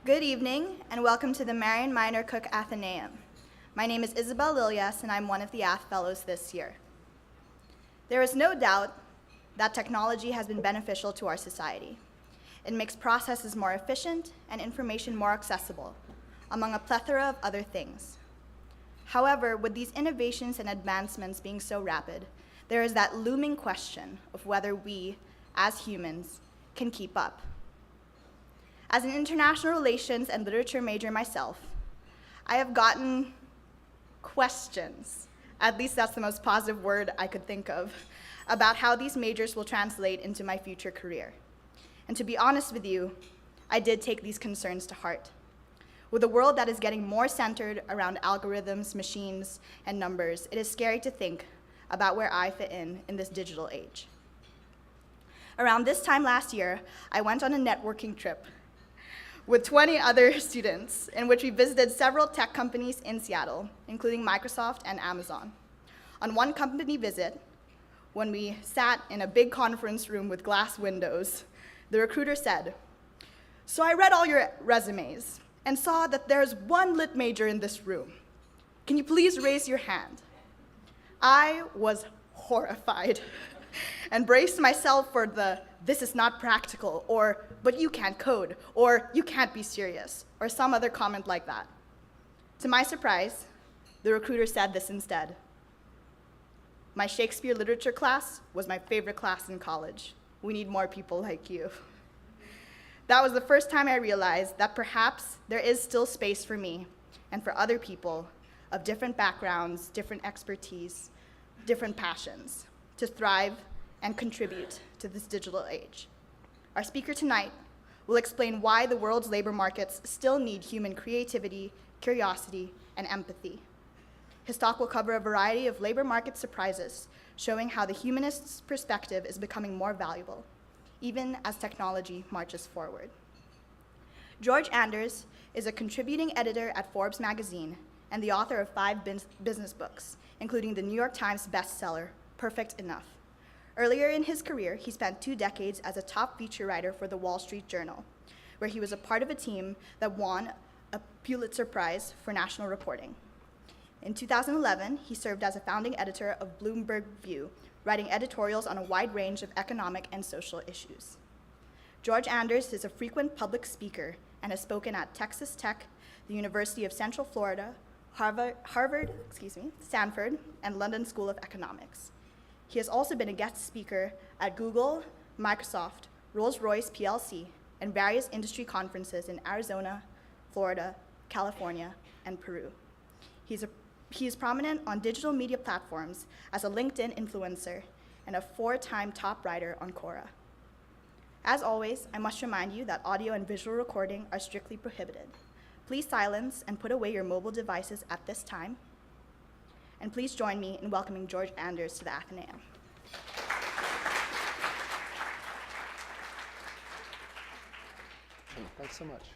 Good evening, and welcome to the Marion Minor Cook Athenaeum. My name is Isabel Lilias, and I'm one of the Ath Fellows this year. There is no doubt that technology has been beneficial to our society. It makes processes more efficient and information more accessible, among a plethora of other things. However, with these innovations and advancements being so rapid, there is that looming question of whether we, as humans, can keep up. As an international relations and literature major myself, I have gotten questions, at least that's the most positive word I could think of, about how these majors will translate into my future career. And to be honest with you, I did take these concerns to heart. With a world that is getting more centered around algorithms, machines, and numbers, it is scary to think about where I fit in this digital age. Around this time last year, I went on a networking trip with 20 other students in which we visited several tech companies in Seattle, including Microsoft and Amazon. On one company visit, when we sat in a big conference room with glass windows, the recruiter said, "So I read all your resumes and saw that there's one lit major in this room. Can you please raise your hand?" I was horrified and braced myself for the "this is not practical," or "but you can't code," or "you can't be serious," or some other comment like that. To my surprise, the recruiter said this instead: "My Shakespeare literature class was my favorite class in college. We need more people like you." That was the first time I realized that perhaps there is still space for me and for other people of different backgrounds, different expertise, different passions to thrive and contribute to this digital age. Our speaker tonight will explain why the world's labor markets still need human creativity, curiosity, and empathy. His talk will cover a variety of labor market surprises, showing how the humanist's perspective is becoming more valuable, even as technology marches forward. George Anders is a contributing editor at Forbes magazine and the author of 5 business books, including the New York Times bestseller, Perfect Enough. Earlier in his career, he spent 2 decades as a top feature writer for the Wall Street Journal, where he was a part of a team that won a Pulitzer Prize for national reporting. In 2011, he served as a founding editor of Bloomberg View, writing editorials on a wide range of economic and social issues. George Anders is a frequent public speaker and has spoken at Texas Tech, the University of Central Florida, Harvard, Stanford, and London School of Economics. He has also been a guest speaker at Google, Microsoft, Rolls-Royce PLC, and various industry conferences in Arizona, Florida, California, and Peru. He is prominent on digital media platforms as a LinkedIn influencer and a 4-time top writer on Quora. As always, I must remind you that audio and visual recording are strictly prohibited. Please silence and put away your mobile devices at this time. And please join me in welcoming George Anders to the Athenaeum. Thanks so much.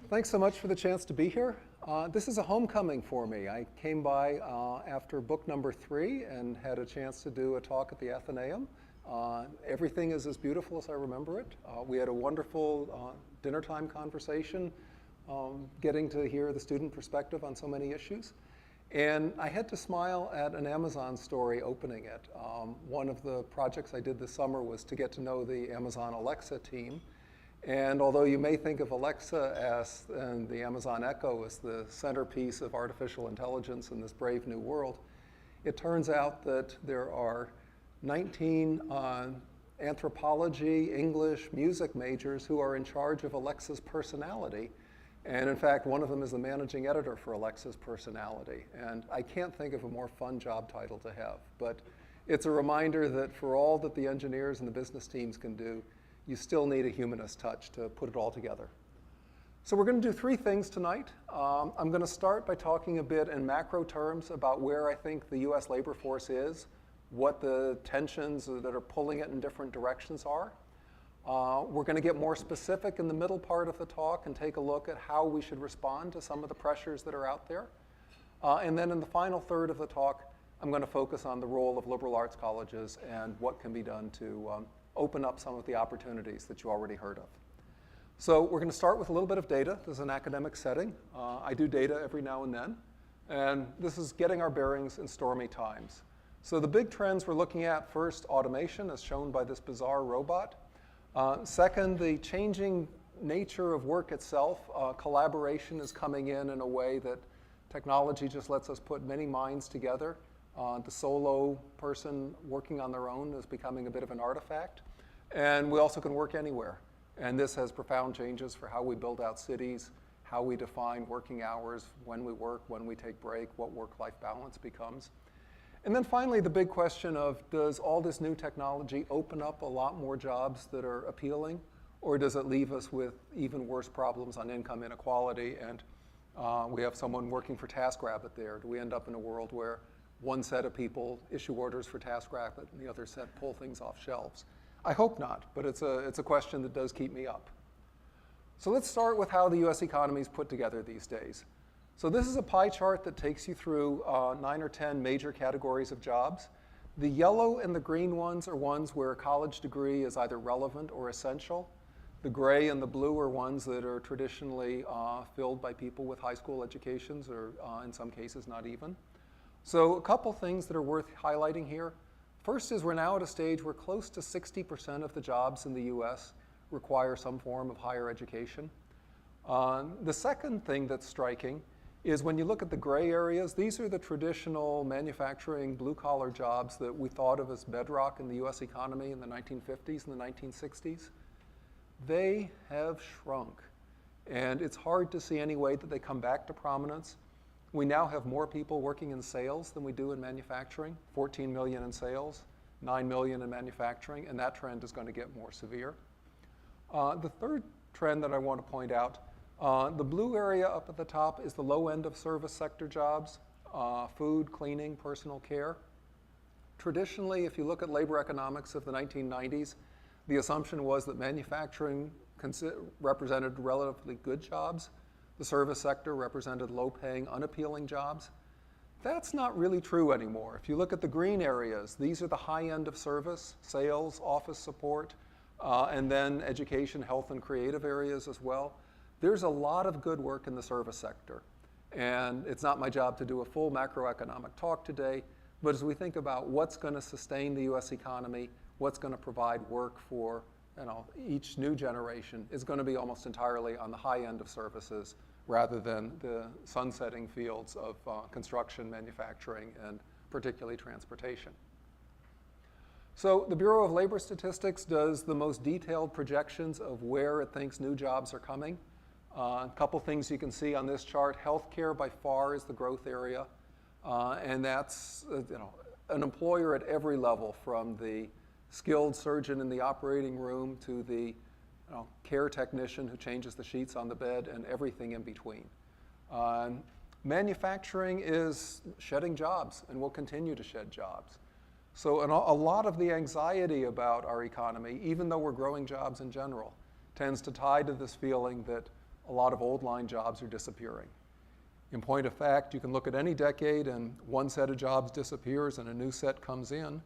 Thanks so much for the chance to be here. This is a homecoming for me. I came by after book number 3 and had a chance to do a talk at the Athenaeum. Everything is as beautiful as I remember it. We had a wonderful dinner time conversation, getting to hear the student perspective on so many issues. And I had to smile at an Amazon story opening it. One of the projects I did this summer was to get to know the Amazon Alexa team. And although you may think of Alexa and the Amazon Echo as the centerpiece of artificial intelligence in this brave new world, it turns out that there are 19 anthropology, English, music majors who are in charge of Alexa's personality. And in fact, one of them is the managing editor for Alexa's personality. And I can't think of a more fun job title to have. But it's a reminder that for all that the engineers and the business teams can do, you still need a humanist touch to put it all together. So we're going to do 3 things tonight. I'm going to start by talking a bit in macro terms about where I think the US labor force is, what the tensions that are pulling it in different directions are. We're going to get more specific in the middle part of the talk and take a look at how we should respond to some of the pressures that are out there. And then in the final third of the talk, I'm going to focus on the role of liberal arts colleges and what can be done to open up some of the opportunities that you already heard of. So we're going to start with a little bit of data. This is an academic setting. I do data every now and then. And this is getting our bearings in stormy times. So the big trends we're looking at, first, automation, as shown by this bizarre robot. Second, the changing nature of work itself. Collaboration is coming in a way that technology just lets us put many minds together. The solo person working on their own is becoming a bit of an artifact. And we also can work anywhere. And this has profound changes for how we build out cities, how we define working hours, when we work, when we take break, what work-life balance becomes. And then finally, the big question of, does all this new technology open up a lot more jobs that are appealing, or does it leave us with even worse problems on income inequality? And we have someone working for TaskRabbit there. Do we end up in a world where one set of people issue orders for TaskRabbit and the other set pull things off shelves? I hope not, but it's a question that does keep me up. So let's start with how the US economy is put together these days. So this is a pie chart that takes you through 9 or 10 major categories of jobs. The yellow and the green ones are ones where a college degree is either relevant or essential. The gray and the blue are ones that are traditionally filled by people with high school educations, or in some cases not even. So a couple things that are worth highlighting here. First is we're now at a stage where close to 60% of the jobs in the US require some form of higher education. The second thing that's striking is when you look at the gray areas, these are the traditional manufacturing blue-collar jobs that we thought of as bedrock in the US economy in the 1950s and the 1960s. They have shrunk, and it's hard to see any way that they come back to prominence. We now have more people working in sales than we do in manufacturing, 14 million in sales, 9 million in manufacturing, and that trend is going to get more severe. The third trend that I want to point out, the blue area up at the top is the low end of service sector jobs, food, cleaning, personal care. Traditionally, if you look at labor economics of the 1990s, the assumption was that manufacturing represented relatively good jobs. The service sector represented low-paying, unappealing jobs. That's not really true anymore. If you look at the green areas, these are the high end of service, sales, office support, and then education, health, and creative areas as well. There's a lot of good work in the service sector. And it's not my job to do a full macroeconomic talk today, but as we think about what's going to sustain the US economy, what's going to provide work for each new generation, is going to be almost entirely on the high end of services rather than the sunsetting fields of construction, manufacturing, and particularly transportation. So the Bureau of Labor Statistics does the most detailed projections of where it thinks new jobs are coming. A couple things you can see on this chart. Healthcare by far is the growth area, and that's an employer at every level, from the skilled surgeon in the operating room to the care technician who changes the sheets on the bed and everything in between. Manufacturing is shedding jobs and will continue to shed jobs. So a lot of the anxiety about our economy, even though we're growing jobs in general, tends to tie to this feeling that a lot of old line jobs are disappearing. In point of fact, you can look at any decade and one set of jobs disappears and a new set comes in.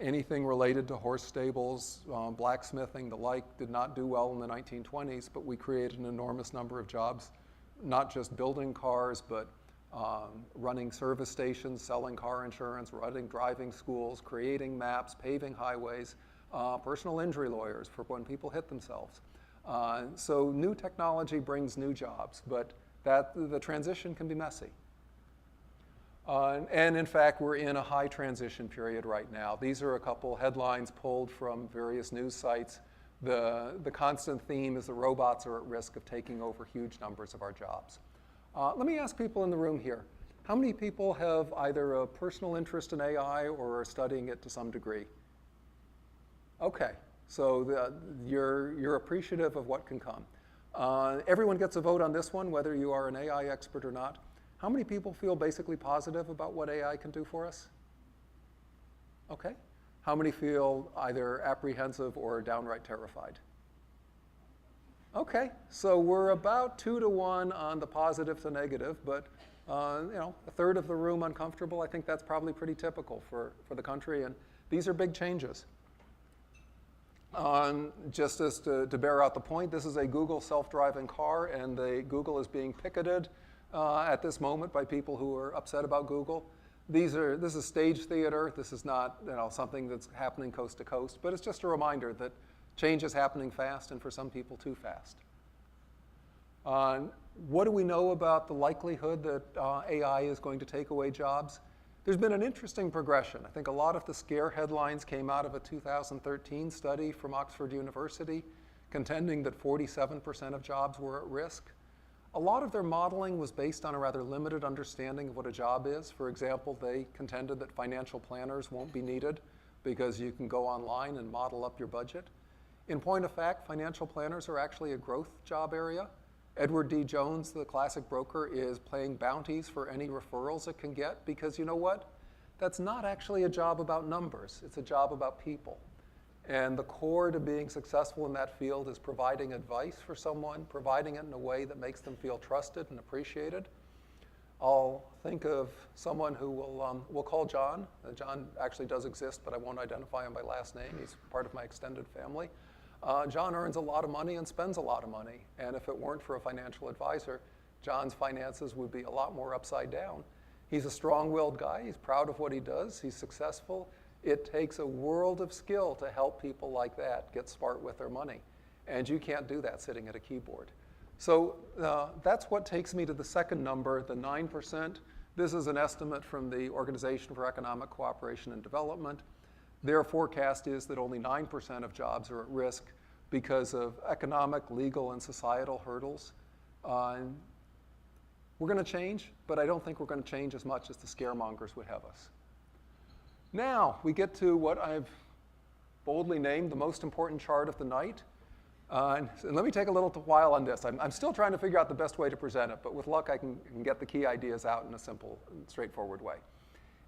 Anything related to horse stables, blacksmithing, the like, did not do well in the 1920s, but we created an enormous number of jobs, not just building cars, but running service stations, selling car insurance, running driving schools, creating maps, paving highways, personal injury lawyers for when people hit themselves. So new technology brings new jobs, but the transition can be messy. And in fact, we're in a high transition period right now. These are a couple headlines pulled from various news sites. The constant theme is the robots are at risk of taking over huge numbers of our jobs. Let me ask people in the room here. How many people have either a personal interest in AI or are studying it to some degree? Okay, so you're appreciative of what can come. Everyone gets a vote on this one, whether you are an AI expert or not. How many people feel basically positive about what AI can do for us? Okay. How many feel either apprehensive or downright terrified? Okay, so we're about 2 to 1 on the positive to negative, but a third of the room uncomfortable. I think that's probably pretty typical for the country, and these are big changes. Just as to bear out the point, this is a Google self-driving car, and Google is being picketed at this moment by people who are upset about Google. This is stage theater. This is not something that's happening coast to coast, but it's just a reminder that change is happening fast, and for some people too fast. What do we know about the likelihood that AI is going to take away jobs? There's been an interesting progression. I think a lot of the scare headlines came out of a 2013 study from Oxford University contending that 47% of jobs were at risk. A lot of their modeling was based on a rather limited understanding of what a job is. For example, they contended that financial planners won't be needed because you can go online and model up your budget. In point of fact, financial planners are actually a growth job area. Edward D. Jones, the classic broker, is paying bounties for any referrals it can get because you know what? That's not actually a job about numbers. It's a job about people. And the core to being successful in that field is providing advice for someone, providing it in a way that makes them feel trusted and appreciated. I'll think of someone who we'll call John. John actually does exist, but I won't identify him by last name. He's part of my extended family. John earns a lot of money and spends a lot of money. And if it weren't for a financial advisor, John's finances would be a lot more upside down. He's a strong-willed guy. He's proud of what he does. He's successful. It takes a world of skill to help people like that get smart with their money. And you can't do that sitting at a keyboard. So that's what takes me to the second number, the 9%. This is an estimate from the Organization for Economic Cooperation and Development. Their forecast is that only 9% of jobs are at risk because of economic, legal, and societal hurdles. We're going to change, but I don't think we're going to change as much as the scaremongers would have us. Now, we get to what I've boldly named the most important chart of the night. And let me take a little while on this. I'm still trying to figure out the best way to present it, but with luck, I can get the key ideas out in a simple, straightforward way.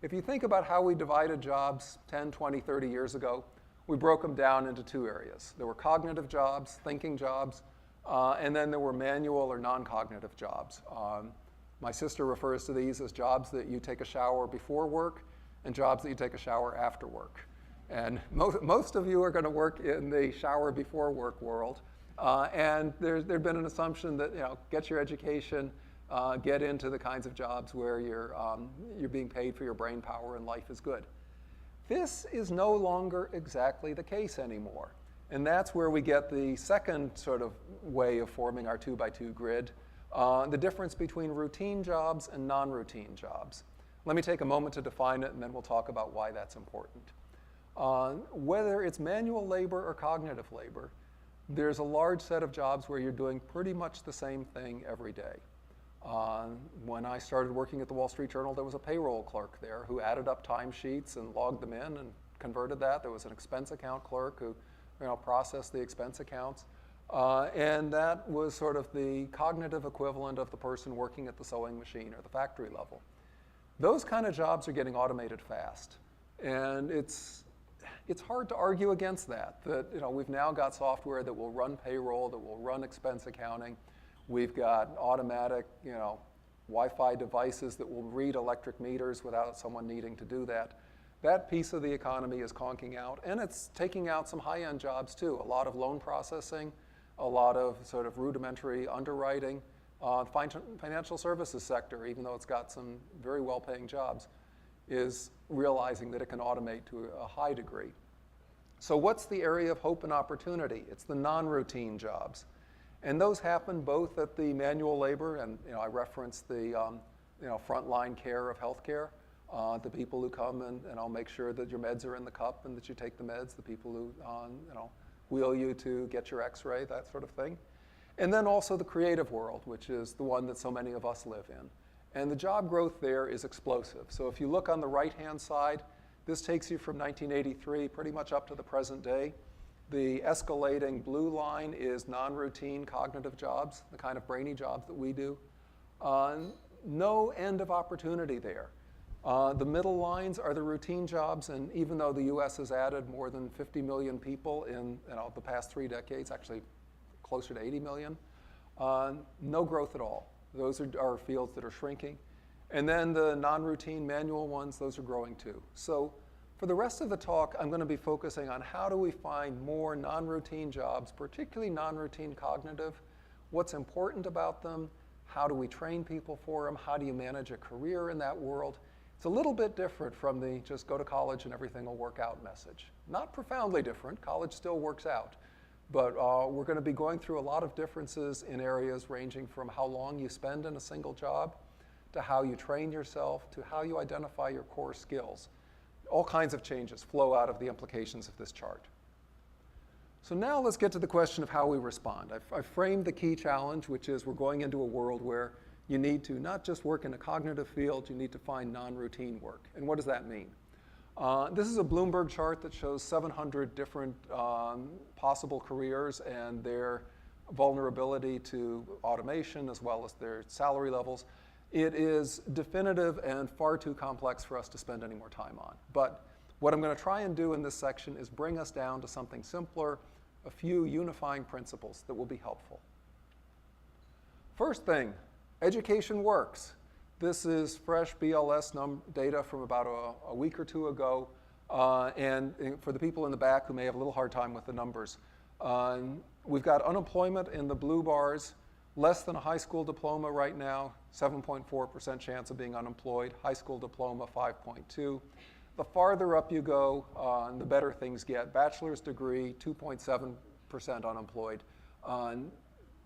If you think about how we divided jobs 10, 20, 30 years ago, we broke them down into two areas. There were cognitive jobs, thinking jobs, and then there were manual or non-cognitive jobs. My sister refers to these as jobs that you take a shower before work and jobs that you take a shower after work. And most of you are going to work in the shower before work world. And there's been an assumption that, get your education, get into the kinds of jobs where you're being paid for your brain power and life is good. This is no longer exactly the case anymore. And that's where we get the second sort of way of forming our 2x2 grid, the difference between routine jobs and non-routine jobs. Let me take a moment to define it, and then we'll talk about why that's important. Whether it's manual labor or cognitive labor, there's a large set of jobs where you're doing pretty much the same thing every day. When I started working at the Wall Street Journal, there was a payroll clerk there who added up timesheets and logged them in and converted that. There was an expense account clerk who processed the expense accounts. And that was sort of the cognitive equivalent of the person working at the sewing machine or the factory level. Those kind of jobs are getting automated fast. And it's hard to argue against that we've now got software that will run payroll, that will run expense accounting. We've got automatic, Wi-Fi devices that will read electric meters without someone needing to do that. That piece of the economy is conking out, and it's taking out some high-end jobs too. A lot of loan processing, a lot of sort of rudimentary underwriting. Financial services sector, even though it's got some very well-paying jobs, is realizing that it can automate to a high degree. So what's the area of hope and opportunity? It's the non-routine jobs. And those happen both at the manual labor, and I referenced the frontline care of healthcare, the people who come and I'll make sure that your meds are in the cup and that you take the meds, the people who wheel you to get your x-ray, that sort of thing. And then also the creative world, which is the one that so many of us live in. And the job growth there is explosive. So if you look on the right-hand side, this takes you from 1983 pretty much up to the present day. The escalating blue line is non-routine cognitive jobs, the kind of brainy jobs that we do. No end of opportunity there. The middle lines are the routine jobs, and even though the US has added more than 50 million people in the past 3 decades, actually closer to 80 million, no growth at all. Those are fields that are shrinking. And then the non-routine manual ones, those are growing too. So For the rest of the talk, I'm going to be focusing on how do we find more non-routine jobs, particularly non-routine cognitive, what's important about them, how do we train people for them, how do you manage a career in that world. It's a little bit different from the just go to college and everything will work out message. Not profoundly different, college still works out. But we're going to be going through a lot of differences in areas ranging from how long you spend in a single job, to how you train yourself, to how you identify your core skills. All kinds of changes flow out of the implications of this chart. So now let's get to the question of how we respond. I've framed the key challenge, which is we're going into a world where you need to not just work in a cognitive field, you need to find non-routine work. And what does that mean? This is a Bloomberg chart that shows 700 different possible careers and their vulnerability to automation as well as their salary levels. It is definitive and far too complex for us to spend any more time on. But what I'm going to try and do in this section is bring us down to something simpler, a few unifying principles that will be helpful. First thing, education works. This is fresh BLS data from about a week or two ago. And for the people in the back who may have a little hard time with the numbers, we've got unemployment in the blue bars, less than a high school diploma right now, 7.4% chance of being unemployed. High school diploma, 5.2. The farther up you go, the better things get. Bachelor's degree, 2.7% unemployed.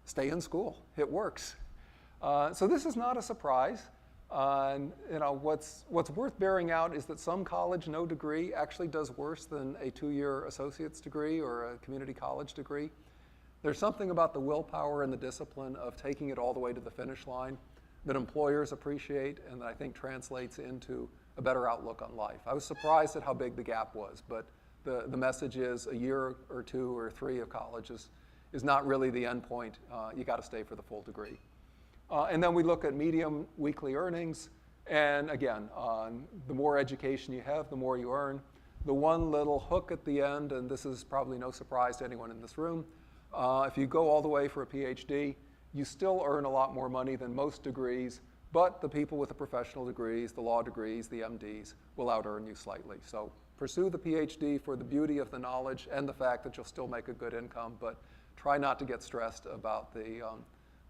Stay in school, it works. So this is not a surprise. What's worth bearing out is that some college, no degree, actually does worse than a 2-year associate's degree or a community college degree. There's something about the willpower and the discipline of taking it all the way to the finish line that employers appreciate and that I think translates into a better outlook on life. I was surprised at how big the gap was, but the message is a year or 2 or 3 of college is not really the end point. You got to stay for the full degree. And then we look at median weekly earnings. And again, the more education you have, the more you earn. The one little hook at the end, and this is probably no surprise to anyone in this room, if you go all the way for a PhD, you still earn a lot more money than most degrees, but the people with the professional degrees, the law degrees, the MDs, will out-earn you slightly. So pursue the PhD for the beauty of the knowledge and the fact that you'll still make a good income, but try not to get stressed about the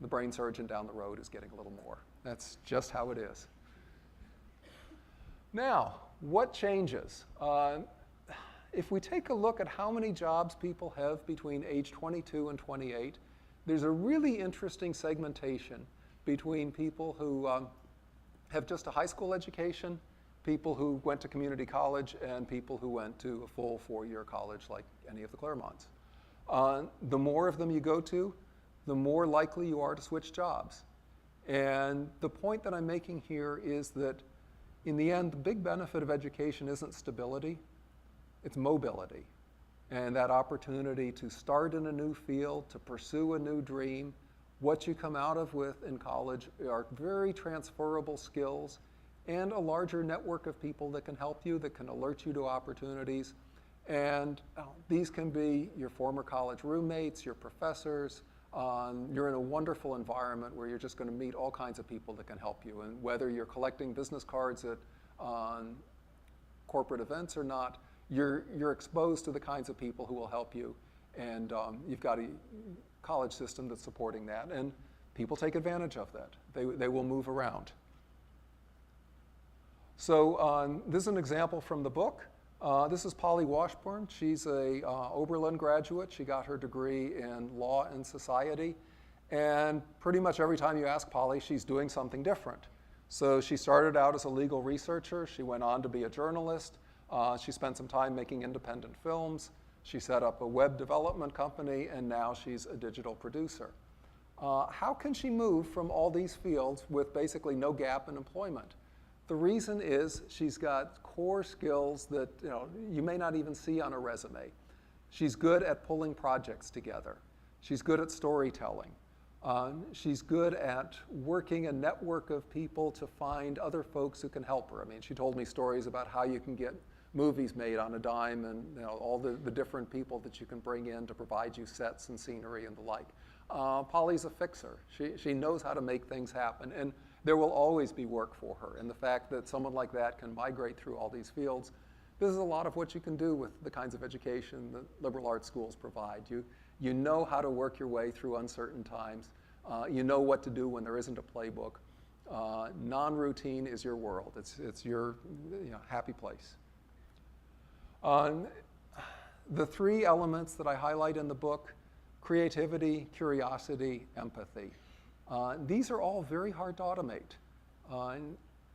brain surgeon down the road is getting a little more. That's just how it is. Now, what changes? If we take a look at how many jobs people have between age 22 and 28, there's a really interesting segmentation between people who have just a high school education, people who went to community college, and people who went to a full 4-year college like any of the Claremonts. The more of them you go to, the more likely you are to switch jobs. And the point that I'm making here is that in the end, the big benefit of education isn't stability, it's mobility. And that opportunity to start in a new field, to pursue a new dream. What you come out of with in college are very transferable skills and a larger network of people that can help you, that can alert you to opportunities. And these can be your former college roommates, your professors. You're in a wonderful environment where you're just going to meet all kinds of people that can help you. And whether you're collecting business cards at corporate events or not, you're exposed to the kinds of people who will help you. And you've got a college system that's supporting that. And people take advantage of that. They will move around. So this is an example from the book. This is Polly Washburn. She's a Oberlin graduate. She got her degree in law and society. And pretty much every time you ask Polly, she's doing something different. So she started out as a legal researcher. She went on to be a journalist. She spent some time making independent films. She set up a web development company, and now she's a digital producer. How can she move from all these fields with basically no gap in employment? The reason is she's got core skills that you may not even see on a resume. She's good at pulling projects together. She's good at storytelling. She's good at working a network of people to find other folks who can help her. I mean, she told me stories about how you can get movies made on a dime and all the different people that you can bring in to provide you sets and scenery and the like. Polly's a fixer. She knows how to make things happen. And there will always be work for her. And the fact that someone like that can migrate through all these fields this is a lot of what you can do with the kinds of education that liberal arts schools provide. You know how to work your way through uncertain times. You know what to do when there isn't a playbook. Non-routine is your world. It's your happy place. The three elements that I highlight in the book: creativity, curiosity, empathy. These are all very hard to automate.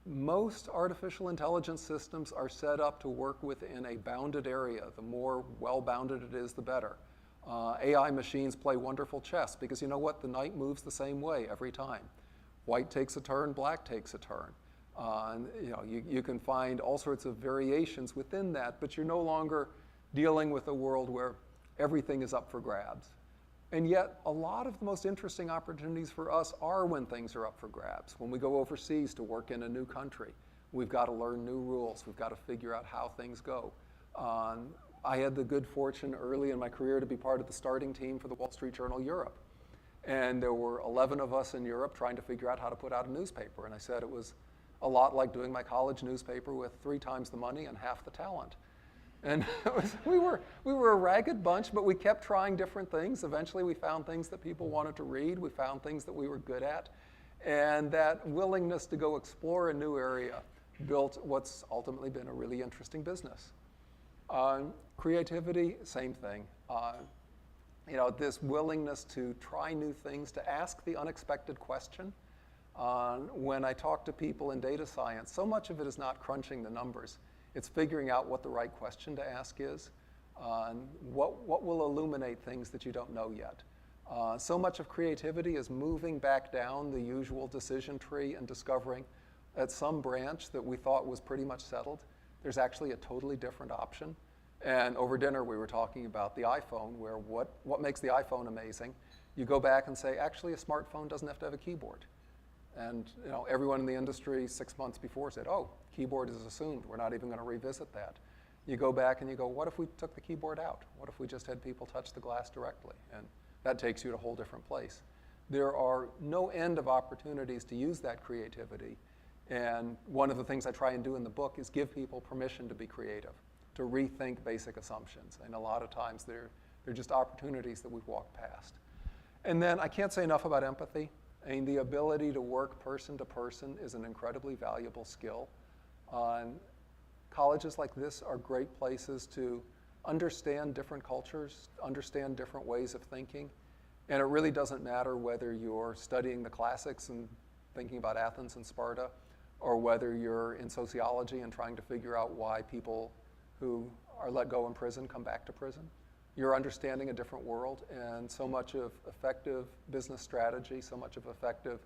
Most artificial intelligence systems are set up to work within a bounded area. The more well-bounded it is, the better. AI machines play wonderful chess because you know what? The knight moves the same way every time. White takes a turn, black takes a turn. You can find all sorts of variations within that, but you're no longer dealing with a world where everything is up for grabs. And yet, a lot of the most interesting opportunities for us are when things are up for grabs. When we go overseas to work in a new country, we've got to learn new rules. We've got to figure out how things go. I had the good fortune early in my career to be part of the starting team for the Wall Street Journal Europe. And there were 11 of us in Europe trying to figure out how to put out a newspaper. And I said it was a lot like doing my college newspaper with 3 times the money and half the talent. And we were a ragged bunch, but we kept trying different things. Eventually, we found things that people wanted to read. We found things that we were good at. And that willingness to go explore a new area built what's ultimately been a really interesting business. Creativity, same thing. This willingness to try new things, to ask the unexpected question. When I talk to people in data science, so much of it is not crunching the numbers. It's figuring out what the right question to ask is, what will illuminate things that you don't know yet. So much of creativity is moving back down the usual decision tree and discovering at some branch that we thought was pretty much settled, there's actually a totally different option. And over dinner, we were talking about the iPhone, where what makes the iPhone amazing? You go back and say, actually, a smartphone doesn't have to have a keyboard. And everyone in the industry 6 months before said, oh, keyboard is assumed. We're not even going to revisit that. You go back and you go, what if we took the keyboard out? What if we just had people touch the glass directly? And that takes you to a whole different place. There are no end of opportunities to use that creativity. And one of the things I try and do in the book is give people permission to be creative, to rethink basic assumptions. And a lot of times they're just opportunities that we've walked past. And then I can't say enough about empathy. I mean, the ability to work person to person is an incredibly valuable skill. Colleges like this are great places to understand different cultures, understand different ways of thinking. And it really doesn't matter whether you're studying the classics and thinking about Athens and Sparta, or whether you're in sociology and trying to figure out why people who are let go in prison come back to prison. You're understanding a different world, and so much of effective business strategy, so much of effective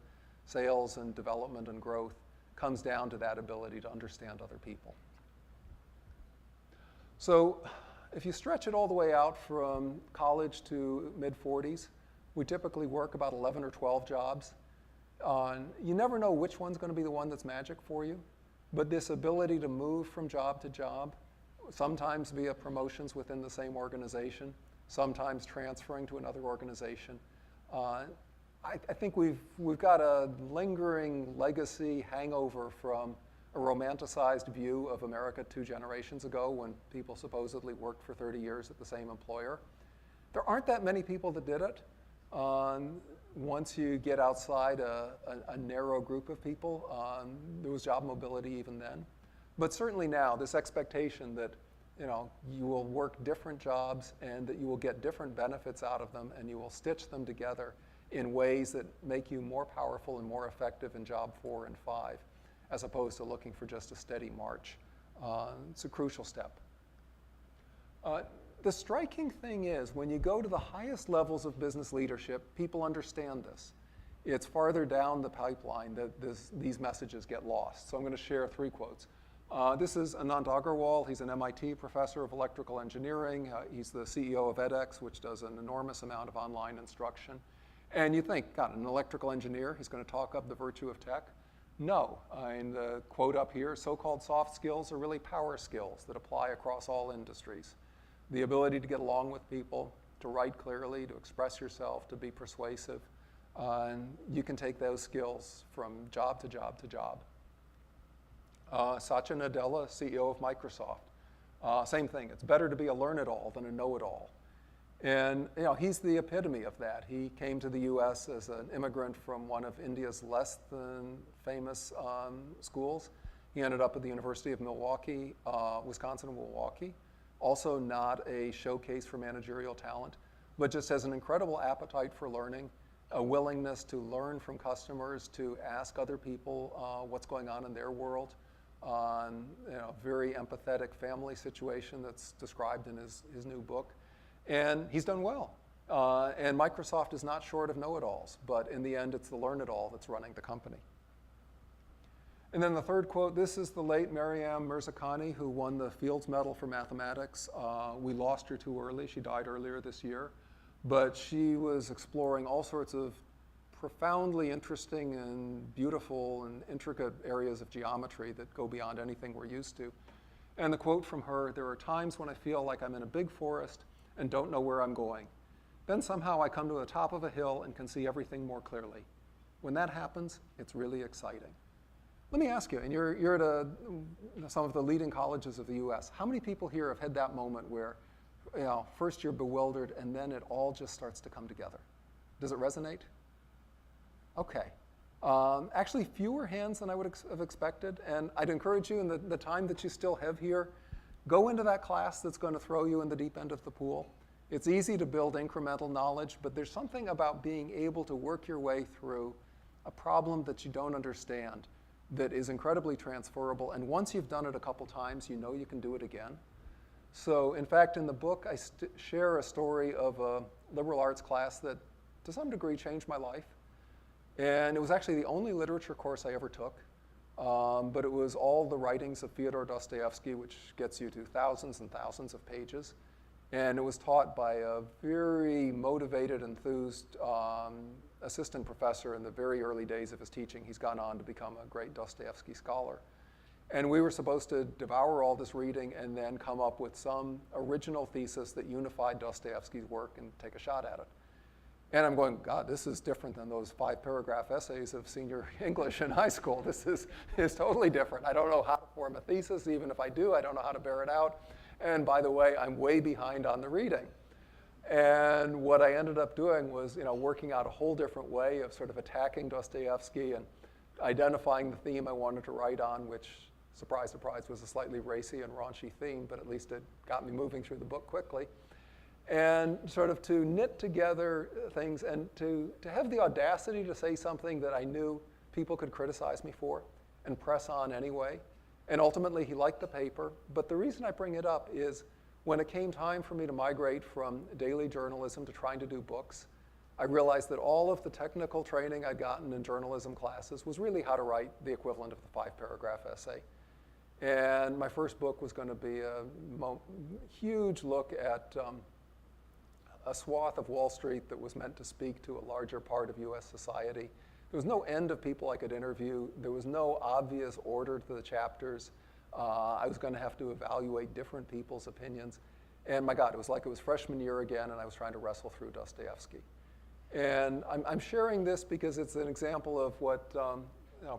sales and development and growth comes down to that ability to understand other people. So if you stretch it all the way out from college to mid-40s, we typically work about 11 or 12 jobs. You never know which one's going to be the one that's magic for you, but this ability to move from job to job, sometimes via promotions within the same organization, sometimes transferring to another organization. I think we've got a lingering legacy hangover from a romanticized view of America 2 generations ago when people supposedly worked for 30 years at the same employer. There aren't that many people that did it. Once you get outside a narrow group of people, there was job mobility even then. But certainly now, this expectation that you will work different jobs and that you will get different benefits out of them and you will stitch them together in ways that make you more powerful and more effective in job 4 and 5, as opposed to looking for just a steady march. It's a crucial step. The striking thing is, when you go to the highest levels of business leadership, people understand this. It's farther down the pipeline that these messages get lost. So I'm going to share 3 quotes. This is Anand Agarwal. He's an MIT professor of electrical engineering. He's the CEO of edX, which does an enormous amount of online instruction. And you think, God, an electrical engineer, he's going to talk up the virtue of tech? No. And the quote up here, so-called soft skills are really power skills that apply across all industries. The ability to get along with people, to write clearly, to express yourself, to be persuasive. You can take those skills from job to job to job. Satya Nadella, CEO of Microsoft. Same thing, it's better to be a learn-it-all than a know-it-all. And he's the epitome of that. He came to the US as an immigrant from one of India's less than famous schools. He ended up at the University of Milwaukee, Wisconsin-Milwaukee. Also not a showcase for managerial talent, but just has an incredible appetite for learning, a willingness to learn from customers, to ask other people what's going on in their world, on very empathetic family situation that's described in his new book. And he's done well. And Microsoft is not short of know-it-alls, but in the end, it's the learn-it-all that's running the company. And then the third quote, this is the late Maryam Mirzakhani, who won the Fields Medal for Mathematics. We lost her too early. She died earlier this year. But she was exploring all sorts of profoundly interesting and beautiful and intricate areas of geometry that go beyond anything we're used to. And the quote from her, there are times when I feel like I'm in a big forest and don't know where I'm going. Then somehow I come to the top of a hill and can see everything more clearly. When that happens, it's really exciting. Let me ask you, and you're at some of the leading colleges of the US, how many people here have had that moment where first you're bewildered and then it all just starts to come together? Does it resonate? Okay. Actually, fewer hands than I would have expected, and I'd encourage you in the time that you still have here, go into that class that's going to throw you in the deep end of the pool. It's easy to build incremental knowledge, but there's something about being able to work your way through a problem that you don't understand that is incredibly transferable, and once you've done it a couple times, you know you can do it again. So in fact, in the book, I share a story of a liberal arts class that to some degree changed my life. And it was actually the only literature course I ever took. But it was all the writings of Fyodor Dostoevsky, which gets you to thousands and thousands of pages. And it was taught by a very motivated, enthused assistant professor in the very early days of his teaching. He's gone on to become a great Dostoevsky scholar. And we were supposed to devour all this reading and then come up with some original thesis that unified Dostoevsky's work and take a shot at it. And I'm going, God, this is different than those 5-paragraph essays of senior English in high school. This is totally different. I don't know how to form a thesis. Even if I do, I don't know how to bear it out. And by the way, I'm way behind on the reading. And what I ended up doing was working out a whole different way of sort of attacking Dostoevsky and identifying the theme I wanted to write on, which, surprise, surprise, was a slightly racy and raunchy theme, but at least it got me moving through the book quickly. And sort of to knit together things and to have the audacity to say something that I knew people could criticize me for and press on anyway. And ultimately, he liked the paper. But the reason I bring it up is when it came time for me to migrate from daily journalism to trying to do books, I realized that all of the technical training I'd gotten in journalism classes was really how to write the equivalent of the 5-paragraph essay. And my first book was going to be a huge look at a swath of Wall Street that was meant to speak to a larger part of US society. There was no end of people I could interview. There was no obvious order to the chapters. I was going to have to evaluate different people's opinions. And my God, it was like it was freshman year again, and I was trying to wrestle through Dostoevsky. And I'm sharing this because it's an example of what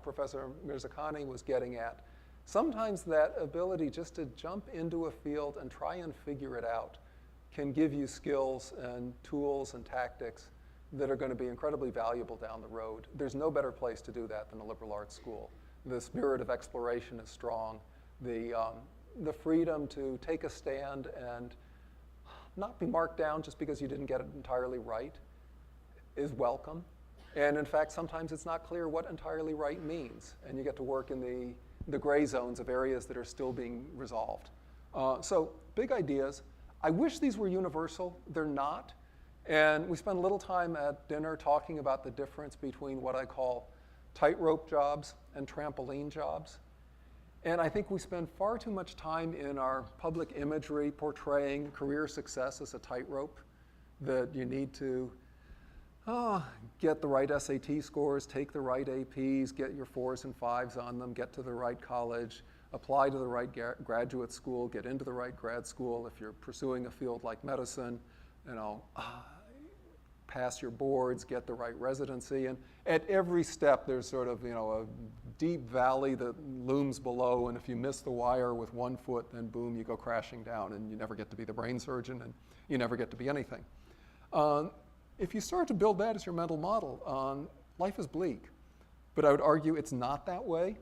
Professor Mirzakhani was getting at. Sometimes that ability just to jump into a field and try and figure it out can give you skills and tools and tactics that are going to be incredibly valuable down the road. There's no better place to do that than a liberal arts school. The spirit of exploration is strong. The freedom to take a stand and not be marked down just because you didn't get it entirely right is welcome. And in fact, sometimes it's not clear what entirely right means. And you get to work in the gray zones of areas that are still being resolved. So big ideas. I wish these were universal. They're not. And we spent a little time at dinner talking about the difference between what I call tightrope jobs and trampoline jobs. And I think we spend far too much time in our public imagery portraying career success as a tightrope, that you need to get the right SAT scores, take the right APs, get your 4s and 5s on them, get to the right college, apply to the right graduate school, get into the right grad school. If you're pursuing a field like medicine, pass your boards, get the right residency. And at every step, there's sort of, a deep valley that looms below. And if you miss the wire with 1 foot, then boom, you go crashing down. And you never get to be the brain surgeon, and you never get to be anything. If you start to build that as your mental model, life is bleak. But I would argue it's not that way.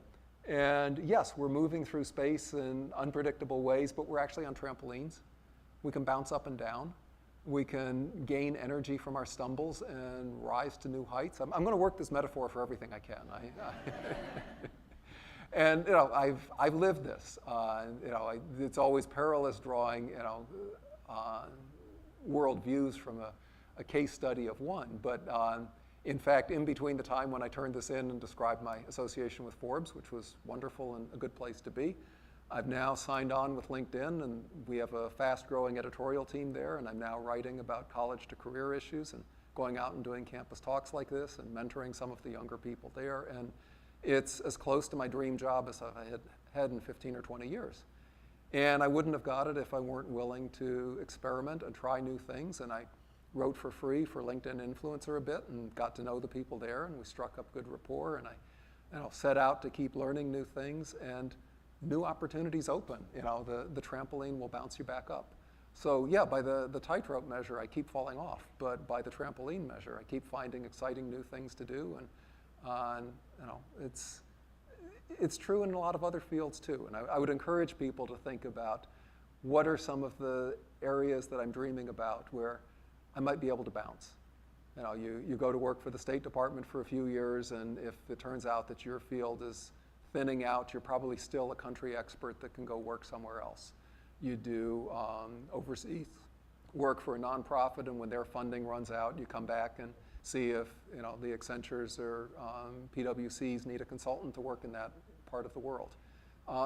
And yes, we're moving through space in unpredictable ways, but we're actually on trampolines. We can bounce up and down. We can gain energy from our stumbles and rise to new heights. I'm going to work this metaphor for everything I can. And I've lived this. It's always perilous drawing world views from a case study of one. But in fact, in between the time when I turned this in and described my association with Forbes, which was wonderful and a good place to be, I've now signed on with LinkedIn, and we have a fast-growing editorial team there, and I'm now writing about college-to-career issues and going out and doing campus talks like this and mentoring some of the younger people there. And it's as close to my dream job as I had in 15 or 20 years. And I wouldn't have got it if I weren't willing to experiment and try new things. And I wrote for free for LinkedIn Influencer a bit and got to know the people there, and we struck up good rapport. And I set out to keep learning new things, and new opportunities open. The trampoline will bounce you back up. So yeah, by the tightrope measure, I keep falling off. But by the trampoline measure, I keep finding exciting new things to do. And it's true in a lot of other fields too. And I would encourage people to think about what are some of the areas that I'm dreaming about where I might be able to bounce. You go to work for the State Department for a few years, and if it turns out that your field is thinning out, you're probably still a country expert that can go work somewhere else. You do overseas work for a nonprofit, and when their funding runs out, you come back and see if the Accentures or PwCs need a consultant to work in that part of the world.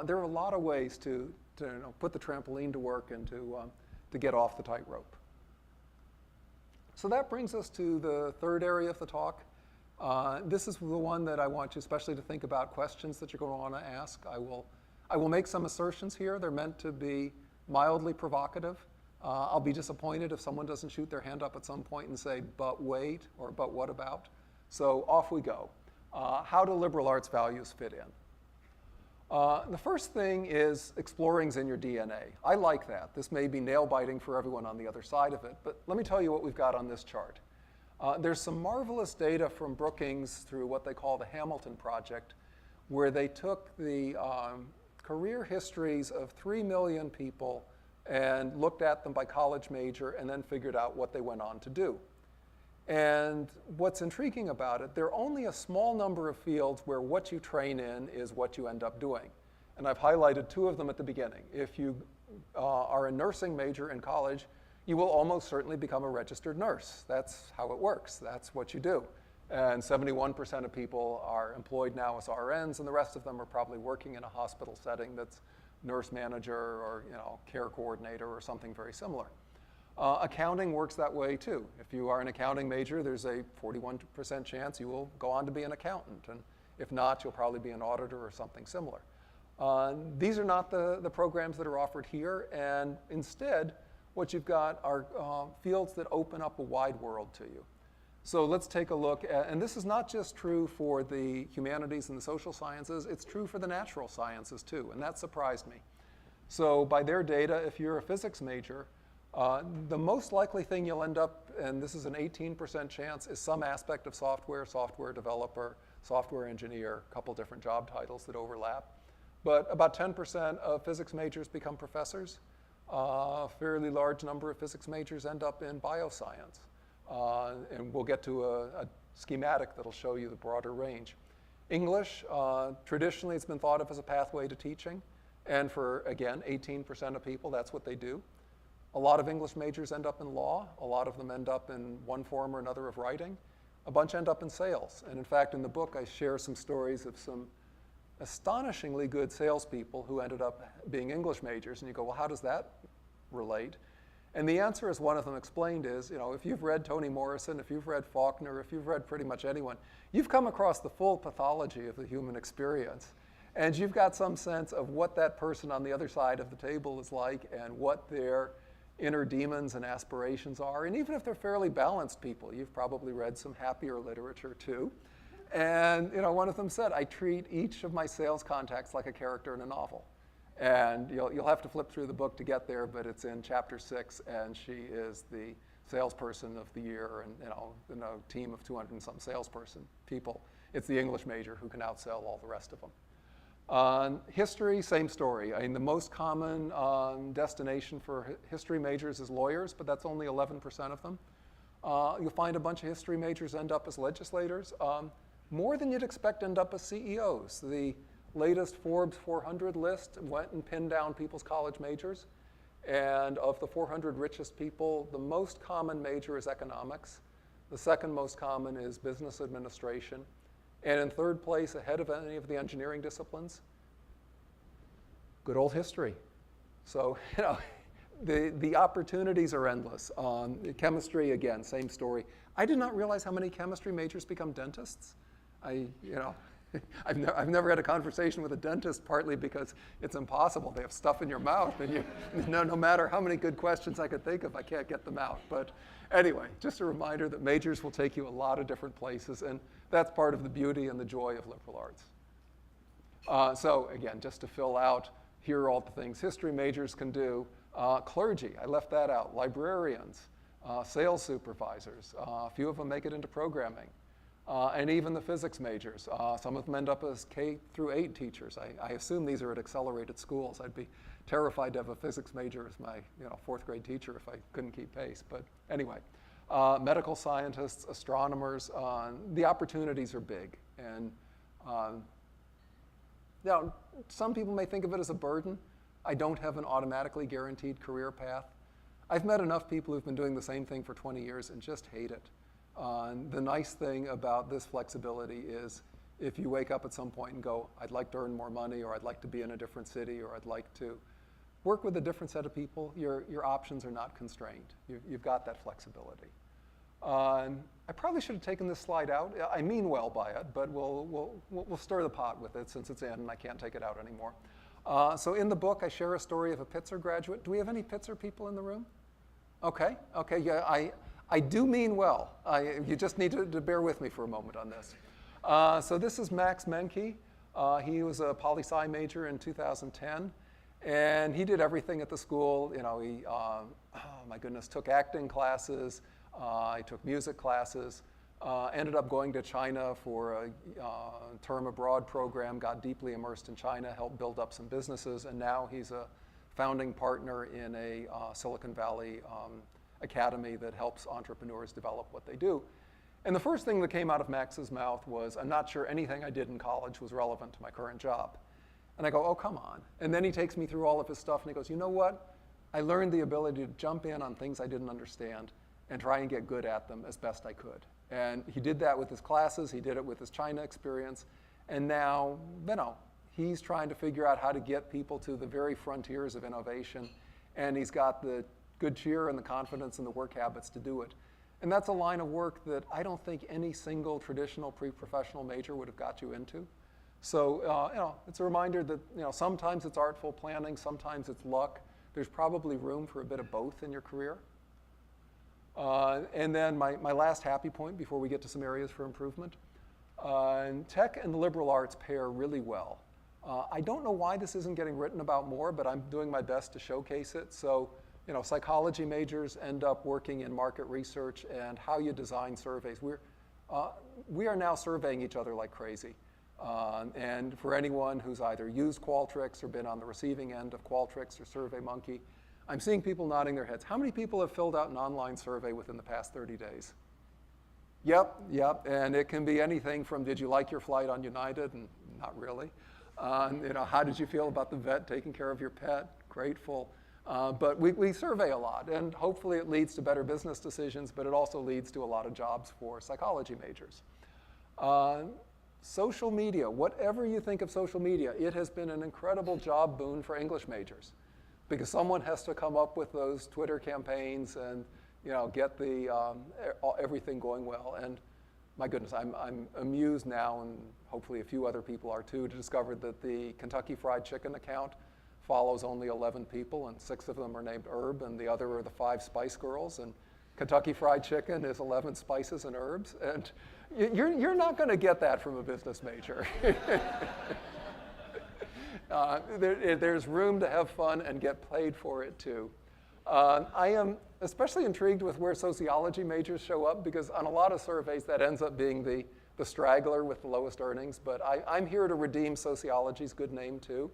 There are a lot of ways to put the trampoline to work and to get off the tightrope. So that brings us to the third area of the talk. This is the one that I want you especially to think about questions that you're going to want to ask. I will make some assertions here. They're meant to be mildly provocative. I'll be disappointed if someone doesn't shoot their hand up at some point and say, but wait, or but what about? So off we go. How do liberal arts values fit in? The first thing is exploring's in your DNA. I like that. This may be nail-biting for everyone on the other side of it, but let me tell you what we've got on this chart. There's some marvelous data from Brookings through what they call the Hamilton Project, where they took the career histories of 3 million people and looked at them by college major and then figured out what they went on to do. And what's intriguing about it, there are only a small number of fields where what you train in is what you end up doing. And I've highlighted 2 of them at the beginning. If you are a nursing major in college, you will almost certainly become a registered nurse. That's how it works. That's what you do. And 71% of people are employed now as RNs, and the rest of them are probably working in a hospital setting that's nurse manager or care coordinator or something very similar. Accounting works that way too. If you are an accounting major, there's a 41% chance you will go on to be an accountant. And if not, you'll probably be an auditor or something similar. These are not the programs that are offered here. And instead, what you've got are fields that open up a wide world to you. So let's take a look at, and this is not just true for the humanities and the social sciences, it's true for the natural sciences too, and that surprised me. So by their data, if you're a physics major, the most likely thing you'll end up, and this is an 18% chance, is some aspect of software, software developer, software engineer, a couple different job titles that overlap. But about 10% of physics majors become professors. A fairly large number of physics majors end up in bioscience. And we'll get to a schematic that'll show you the broader range. English, traditionally it's been thought of as a pathway to teaching. And for, again, 18% of people, that's what they do. A lot of English majors end up in law. A lot of them end up in one form or another of writing. A bunch end up in sales. And in fact, in the book, I share some stories of some astonishingly good salespeople who ended up being English majors. And you go, well, how does that relate? And the answer, as one of them explained, is, if you've read Toni Morrison, if you've read Faulkner, if you've read pretty much anyone, you've come across the full pathology of the human experience. And you've got some sense of what that person on the other side of the table is like and what their inner demons and aspirations are. And even if they're fairly balanced people, you've probably read some happier literature too. And one of them said, I treat each of my sales contacts like a character in a novel. And you'll have to flip through the book to get there, but it's in chapter 6, and she is the salesperson of the year, and in a team of 200 and some salesperson people. It's the English major who can outsell all the rest of them. History, same story. I mean, the most common destination for history majors is lawyers, but that's only 11% of them. You'll find a bunch of history majors end up as legislators. More than you'd expect end up as CEOs. The latest Forbes 400 list went and pinned down people's college majors. And of the 400 richest people, the most common major is economics. The second most common is business administration. And in third place, ahead of any of the engineering disciplines, good old history. So, the opportunities are endless. Chemistry, again, same story. I did not realize how many chemistry majors become dentists. I've never had a conversation with a dentist, partly because it's impossible. They have stuff in your mouth, and no matter how many good questions I could think of, I can't get them out. But anyway, just a reminder that majors will take you a lot of different places, and that's part of the beauty and the joy of liberal arts. So again, just to fill out, here are all the things history majors can do. Clergy, I left that out. Librarians, sales supervisors, a few of them make it into programming. And even the physics majors. Some of them end up as K through 8 teachers. I assume these are at accelerated schools. I'd be terrified to have a physics major as my 4th grade teacher if I couldn't keep pace. But anyway, medical scientists, astronomers, the opportunities are big. And some people may think of it as a burden. I don't have an automatically guaranteed career path. I've met enough people who've been doing the same thing for 20 years and just hate it. The nice thing about this flexibility is if you wake up at some point and go, I'd like to earn more money, or I'd like to be in a different city, or I'd like to work with a different set of people, your options are not constrained. You've got that flexibility. I probably should have taken this slide out. I mean well by it, but we'll stir the pot with it since it's in and I can't take it out anymore. So in the book, I share a story of a Pitzer graduate. Do we have any Pitzer people in the room? Okay, yeah, I do mean well. You just need to bear with me for a moment on this. So this is Max Menke. He was a poli-sci major in 2010, and he did everything at the school. He, oh my goodness, took acting classes. He took music classes. Ended up going to China for a term abroad program. Got deeply immersed in China, helped build up some businesses, and now he's a founding partner in a Silicon Valley academy that helps entrepreneurs develop what they do. And the first thing that came out of Max's mouth was, I'm not sure anything I did in college was relevant to my current job. And I go, oh, come on. And then he takes me through all of his stuff, and he goes, you know what? I learned the ability to jump in on things I didn't understand and try and get good at them as best I could. And he did that with his classes. He did it with his China experience. And now, he's trying to figure out how to get people to the very frontiers of innovation. And he's got the good cheer and the confidence and the work habits to do it. And that's a line of work that I don't think any single traditional pre-professional major would have got you into. So it's a reminder that sometimes it's artful planning, sometimes it's luck. There's probably room for a bit of both in your career. And then my last happy point before we get to some areas for improvement. Tech and the liberal arts pair really well. I don't know why this isn't getting written about more, but I'm doing my best to showcase it. So psychology majors end up working in market research and how you design surveys. We are now surveying each other like crazy. And for anyone who's either used Qualtrics or been on the receiving end of Qualtrics or SurveyMonkey, I'm seeing people nodding their heads. How many people have filled out an online survey within the past 30 days? Yep. And it can be anything from, did you like your flight on United? And not really. How did you feel about the vet taking care of your pet? Grateful. But we survey a lot, and hopefully it leads to better business decisions, but it also leads to a lot of jobs for psychology majors. Social media, whatever you think of social media, it has been an incredible job boon for English majors, because someone has to come up with those Twitter campaigns and get the everything going well. And my goodness, I'm amused now, and hopefully a few other people are too, to discover that the Kentucky Fried Chicken account follows only 11 people, and 6 of them are named Herb, and the other are the 5 Spice Girls. And Kentucky Fried Chicken is 11 spices and herbs. And you're not going to get that from a business major. There's room to have fun and get paid for it, too. I am especially intrigued with where sociology majors show up, because on a lot of surveys that ends up being the straggler with the lowest earnings. But I'm here to redeem sociology's good name, too.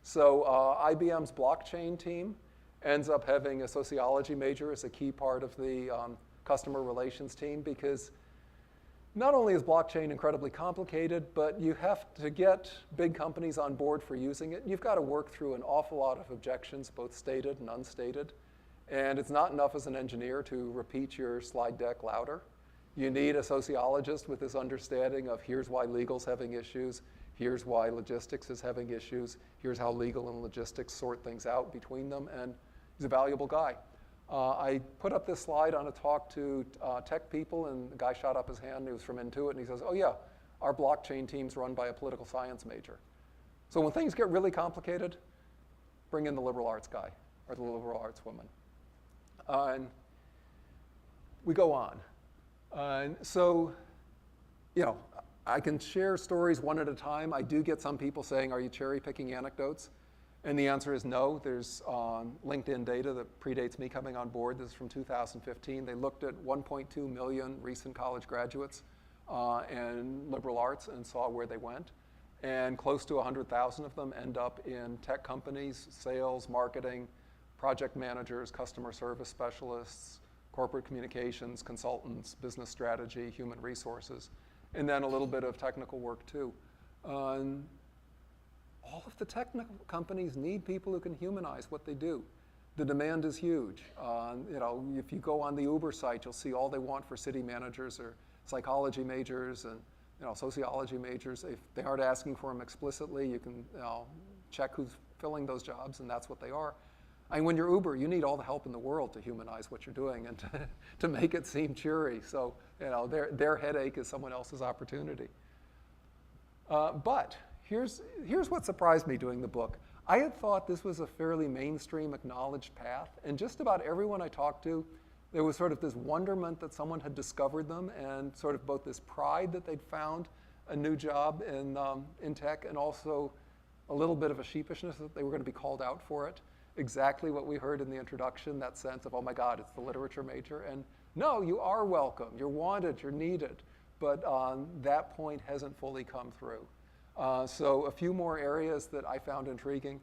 So IBM's blockchain team ends up having a sociology major as a key part of the customer relations team, because not only is blockchain incredibly complicated, but you have to get big companies on board for using it. You've got to work through an awful lot of objections, both stated and unstated. And it's not enough as an engineer to repeat your slide deck louder. You need a sociologist with this understanding of here's why legal's having issues, here's why logistics is having issues, here's how legal and logistics sort things out between them, and he's a valuable guy. I put up this slide on a talk to tech people, and the guy shot up his hand. He was from Intuit, and he says, oh yeah, our blockchain team's run by a political science major. So when things get really complicated, bring in the liberal arts guy or the liberal arts woman. And we go on. So, you know, I can share stories one at a time. I do get some people saying, are you cherry picking anecdotes? And the answer is no. There's LinkedIn data that predates me coming on board. This is from 2015. They looked at 1.2 million recent college graduates in liberal arts and saw where they went. And close to 100,000 of them end up in tech companies, sales, marketing, project managers, customer service specialists, corporate communications, consultants, business strategy, human resources, and then a little bit of technical work too. All of the technical companies need people who can humanize what they do. The demand is huge. You know, if you go on the Uber site, you'll see all they want for city managers are psychology majors and sociology majors. If they aren't asking for them explicitly, you can check who's filling those jobs, and that's what they are. I mean, when you're Uber, you need all the help in the world to humanize what you're doing and to make it seem cheery. So their headache is someone else's opportunity. But here's what surprised me doing the book. I had thought this was a fairly mainstream acknowledged path, and just about everyone I talked to, there was sort of this wonderment that someone had discovered them, and sort of both this pride that they'd found a new job in tech, and also a little bit of a sheepishness that they were going to be called out for it. Exactly what we heard in the introduction, that sense of, oh my God, it's the literature major. And no, you are welcome, you're wanted, you're needed. But that point hasn't fully come through. So a few more areas that I found intriguing.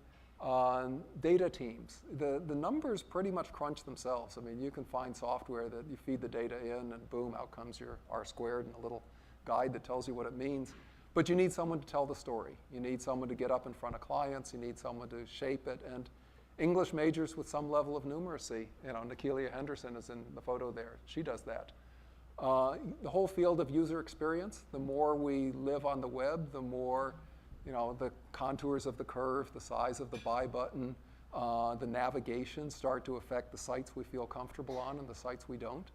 Data teams. The numbers pretty much crunch themselves. I mean, you can find software that you feed the data in and boom, out comes your R squared and a little guide that tells you what it means. But you need someone to tell the story. You need someone to get up in front of clients. You need someone to shape it. And English majors with some level of numeracy. Nikelia Henderson is in the photo there. She does that. The whole field of user experience, the more we live on the web, the more the contours of the curve, the size of the buy button, the navigation start to affect the sites we feel comfortable on and the sites we don't.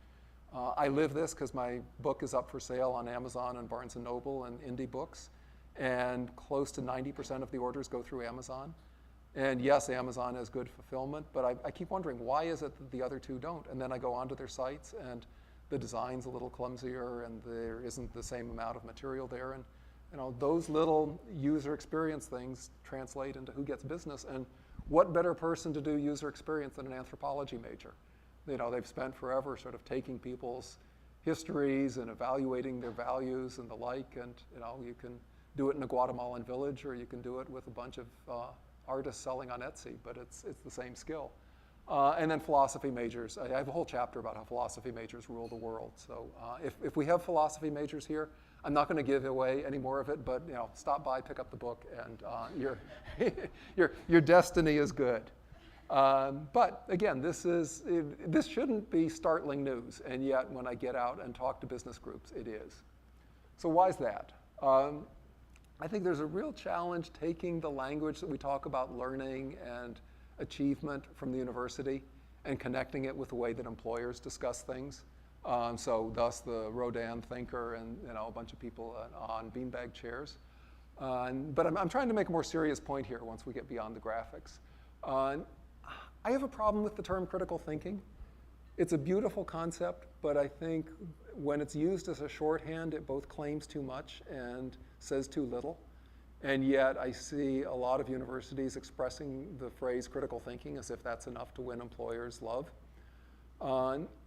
I live this because my book is up for sale on Amazon and Barnes & Noble and Indie Books, and close to 90% of the orders go through Amazon. And yes, Amazon has good fulfillment, but I keep wondering, why is it that the other two don't? And then I go onto their sites, and the design's a little clumsier, and there isn't the same amount of material there. And those little user experience things translate into who gets business. And what better person to do user experience than an anthropology major? They've spent forever sort of taking people's histories and evaluating their values and the like. And you can do it in a Guatemalan village, or you can do it with a bunch of artists selling on Etsy, but it's the same skill. And then philosophy majors. I have a whole chapter about how philosophy majors rule the world. So if we have philosophy majors here, I'm not going to give away any more of it, but stop by, pick up the book, and your destiny is good. But again, this shouldn't be startling news, and yet when I get out and talk to business groups, it is. So why is that? I think there's a real challenge taking the language that we talk about learning and achievement from the university and connecting it with the way that employers discuss things. So thus the Rodin thinker and a bunch of people on beanbag chairs. But I'm trying to make a more serious point here once we get beyond the graphics. I have a problem with the term critical thinking. It's a beautiful concept, but I think when it's used as a shorthand, it both claims too much and says too little. And yet I see a lot of universities expressing the phrase critical thinking as if that's enough to win employers' love.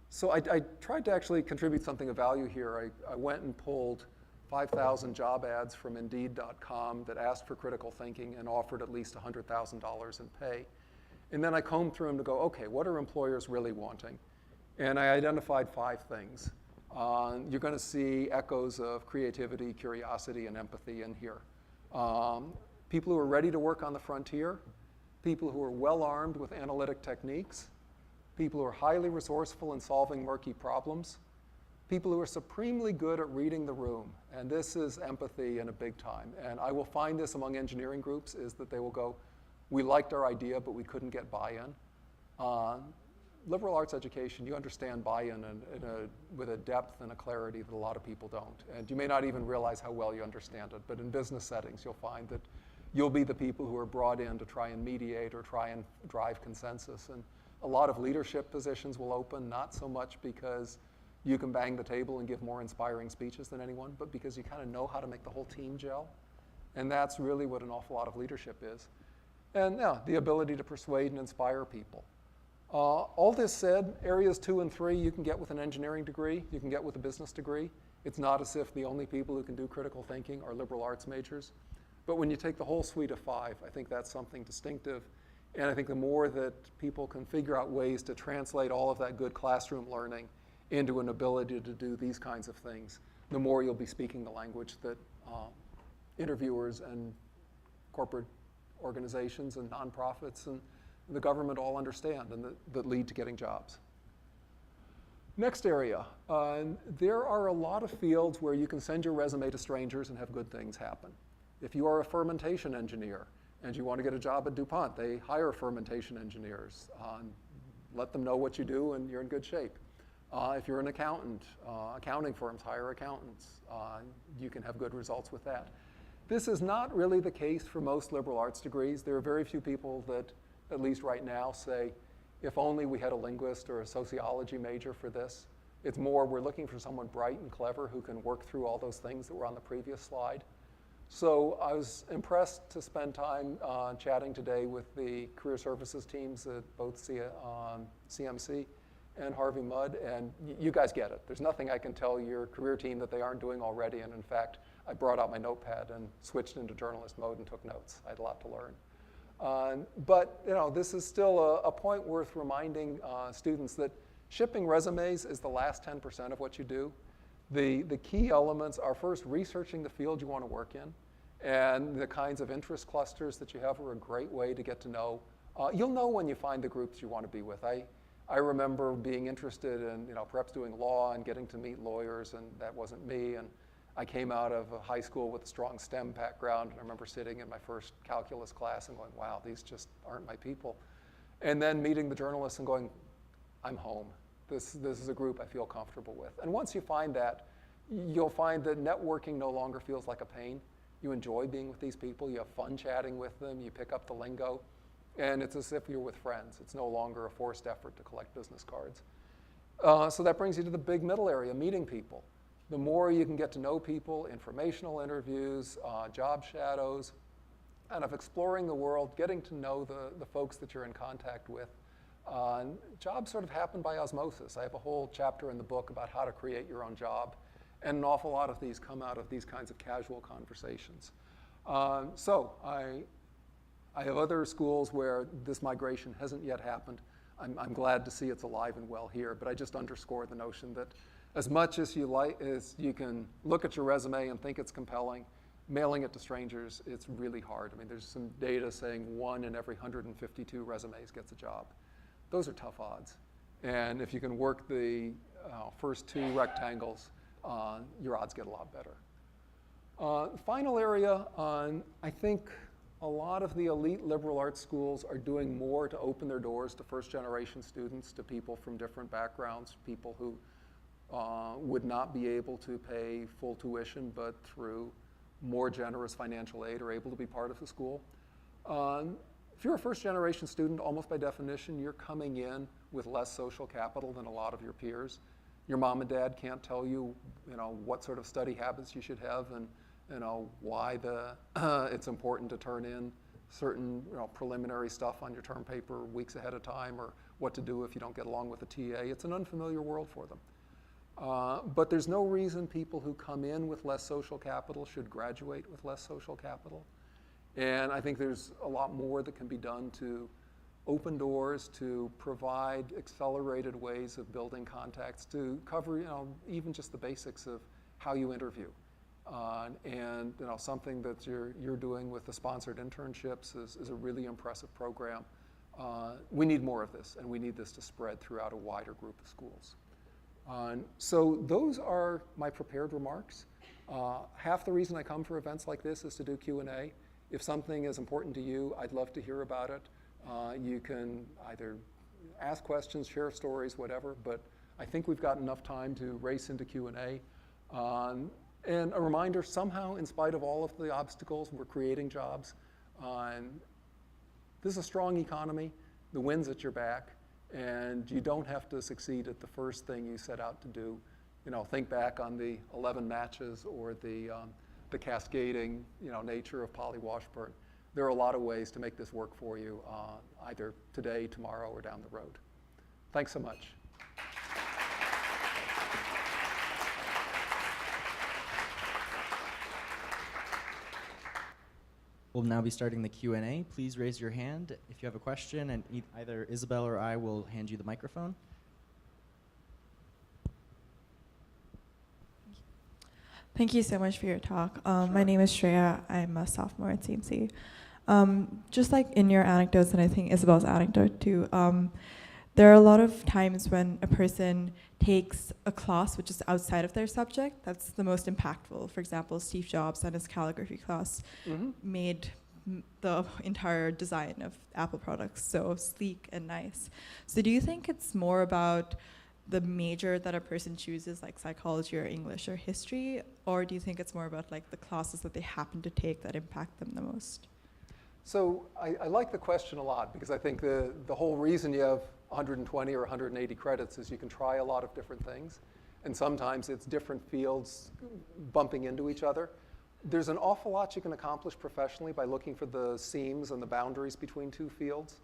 So I tried to actually contribute something of value here. I went and pulled 5,000 job ads from Indeed.com that asked for critical thinking and offered at least $100,000 in pay. And then I combed through them to go, okay, what are employers really wanting? And I identified 5 things. You're going to see echoes of creativity, curiosity, and empathy in here. People who are ready to work on the frontier, people who are well armed with analytic techniques, people who are highly resourceful in solving murky problems, people who are supremely good at reading the room. And this is empathy in a big time. And I will find this among engineering groups is that they will go, we liked our idea, but we couldn't get buy-in. Liberal arts education, you understand buy-in with a depth and a clarity that a lot of people don't. And you may not even realize how well you understand it, but in business settings, you'll find that you'll be the people who are brought in to try and mediate or try and drive consensus. And a lot of leadership positions will open, not so much because you can bang the table and give more inspiring speeches than anyone, but because you kind of know how to make the whole team gel. And that's really what an awful lot of leadership is. And yeah, the ability to persuade and inspire people. All this said, areas 2 and 3 you can get with an engineering degree, you can get with a business degree. It's not as if the only people who can do critical thinking are liberal arts majors. But when you take the whole suite of 5, I think that's something distinctive. And I think the more that people can figure out ways to translate all of that good classroom learning into an ability to do these kinds of things, the more you'll be speaking the language that interviewers and corporate organizations and nonprofits and the government all understand and that lead to getting jobs. Next area, there are a lot of fields where you can send your resume to strangers and have good things happen. If you are a fermentation engineer and you want to get a job at DuPont, they hire fermentation engineers. Let them know what you do and you're in good shape. If you're an accountant, accounting firms hire accountants. You can have good results with that. This is not really the case for most liberal arts degrees. There are very few people that, at least right now, say, if only we had a linguist or a sociology major for this. It's more, we're looking for someone bright and clever who can work through all those things that were on the previous slide. So I was impressed to spend time chatting today with the career services teams at both CMC and Harvey Mudd, and you guys get it. There's nothing I can tell your career team that they aren't doing already, and in fact, I brought out my notepad and switched into journalist mode and took notes. I had a lot to learn. But this is still a point worth reminding students that shipping resumes is the last 10% of what you do. The key elements are first researching the field you want to work in, and the kinds of interest clusters that you have are a great way to get to know. You'll know when you find the groups you want to be with. I remember being interested in perhaps doing law and getting to meet lawyers, and that wasn't me. And I came out of a high school with a strong STEM background, and I remember sitting in my first calculus class and going, wow, these just aren't my people. And then meeting the journalists and going, I'm home. This is a group I feel comfortable with. And once you find that, you'll find that networking no longer feels like a pain. You enjoy being with these people. You have fun chatting with them. You pick up the lingo. And it's as if you're with friends. It's no longer a forced effort to collect business cards. So that brings you to the big middle area, meeting people. The more you can get to know people, informational interviews, job shadows, kind of exploring the world, getting to know the folks that you're in contact with. Jobs sort of happen by osmosis. I have a whole chapter in the book about how to create your own job. And an awful lot of these come out of these kinds of casual conversations. So I have other schools where this migration hasn't yet happened. I'm glad to see it's alive and well here, but I just underscore the notion that as much as you can look at your resume and think it's compelling, mailing it to strangers, it's really hard. I mean, there's some data saying 1 in every 152 resumes gets a job. Those are tough odds. And if you can work the first 2 rectangles, your odds get a lot better. Final area, I think a lot of the elite liberal arts schools are doing more to open their doors to first-generation students, to people from different backgrounds, people who would not be able to pay full tuition, but through more generous financial aid are able to be part of the school. if you're a first-generation student, almost by definition, you're coming in with less social capital than a lot of your peers. Your mom and dad can't tell you, what sort of study habits you should have, and why it's important to turn in certain preliminary stuff on your term paper weeks ahead of time, or what to do if you don't get along with a TA. It's an unfamiliar world for them. But there's no reason people who come in with less social capital should graduate with less social capital. And I think there's a lot more that can be done to open doors, to provide accelerated ways of building contacts, to cover even just the basics of how you interview. And something that you're doing with the sponsored internships is a really impressive program. We need more of this, and we need this to spread throughout a wider group of schools. So those are my prepared remarks. Half the reason I come for events like this is to do Q&A. If something is important to you, I'd love to hear about it. You can either ask questions, share stories, whatever, but I think we've got enough time to race into Q&A. And a reminder, somehow, in spite of all of the obstacles, we're creating jobs. This is a strong economy. The wind's at your back. And you don't have to succeed at the first thing you set out to do. Think back on the 11 matches or the cascading, nature of Polly Washburn. There are a lot of ways to make this work for you, either today, tomorrow, or down the road. Thanks so much. We'll now be starting the Q&A. Please raise your hand if you have a question, and either Isabel or I will hand you the microphone. Thank you so much for your talk. Sure. My name is Shreya. I'm a sophomore at CMC. Just like in your anecdotes, and I think Isabel's anecdote too, there are a lot of times when a person takes a class which is outside of their subject that's the most impactful. For example, Steve Jobs and his calligraphy class made the entire design of Apple products so sleek and nice. So do you think it's more about the major that a person chooses, like psychology or English or history, or do you think it's more about like the classes that they happen to take that impact them the most? So I like the question a lot, because I think the whole reason you have 120 or 180 credits is you can try a lot of different things. And sometimes it's different fields bumping into each other. There's an awful lot you can accomplish professionally by looking for the seams and the boundaries between two fields.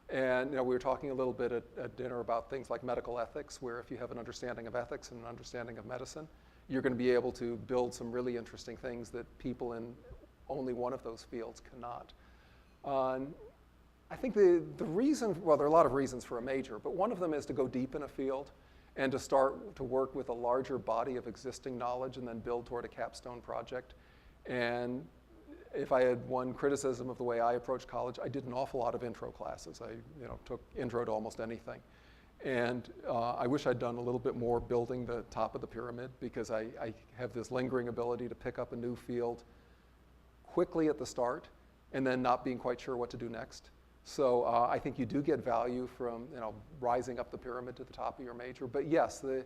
And we were talking a little bit at dinner about things like medical ethics, where if you have an understanding of ethics and an understanding of medicine, you're going to be able to build some really interesting things that people in only one of those fields cannot. I think the reason, well, there are a lot of reasons for a major, but one of them is to go deep in a field and to start to work with a larger body of existing knowledge and then build toward a capstone project. And if I had one criticism of the way I approached college, I did an awful lot of intro classes. I took intro to almost anything. And I wish I'd done a little bit more building the top of the pyramid, because I have this lingering ability to pick up a new field quickly at the start and then not being quite sure what to do next. So I think you do get value from rising up the pyramid to the top of your major. But yes, the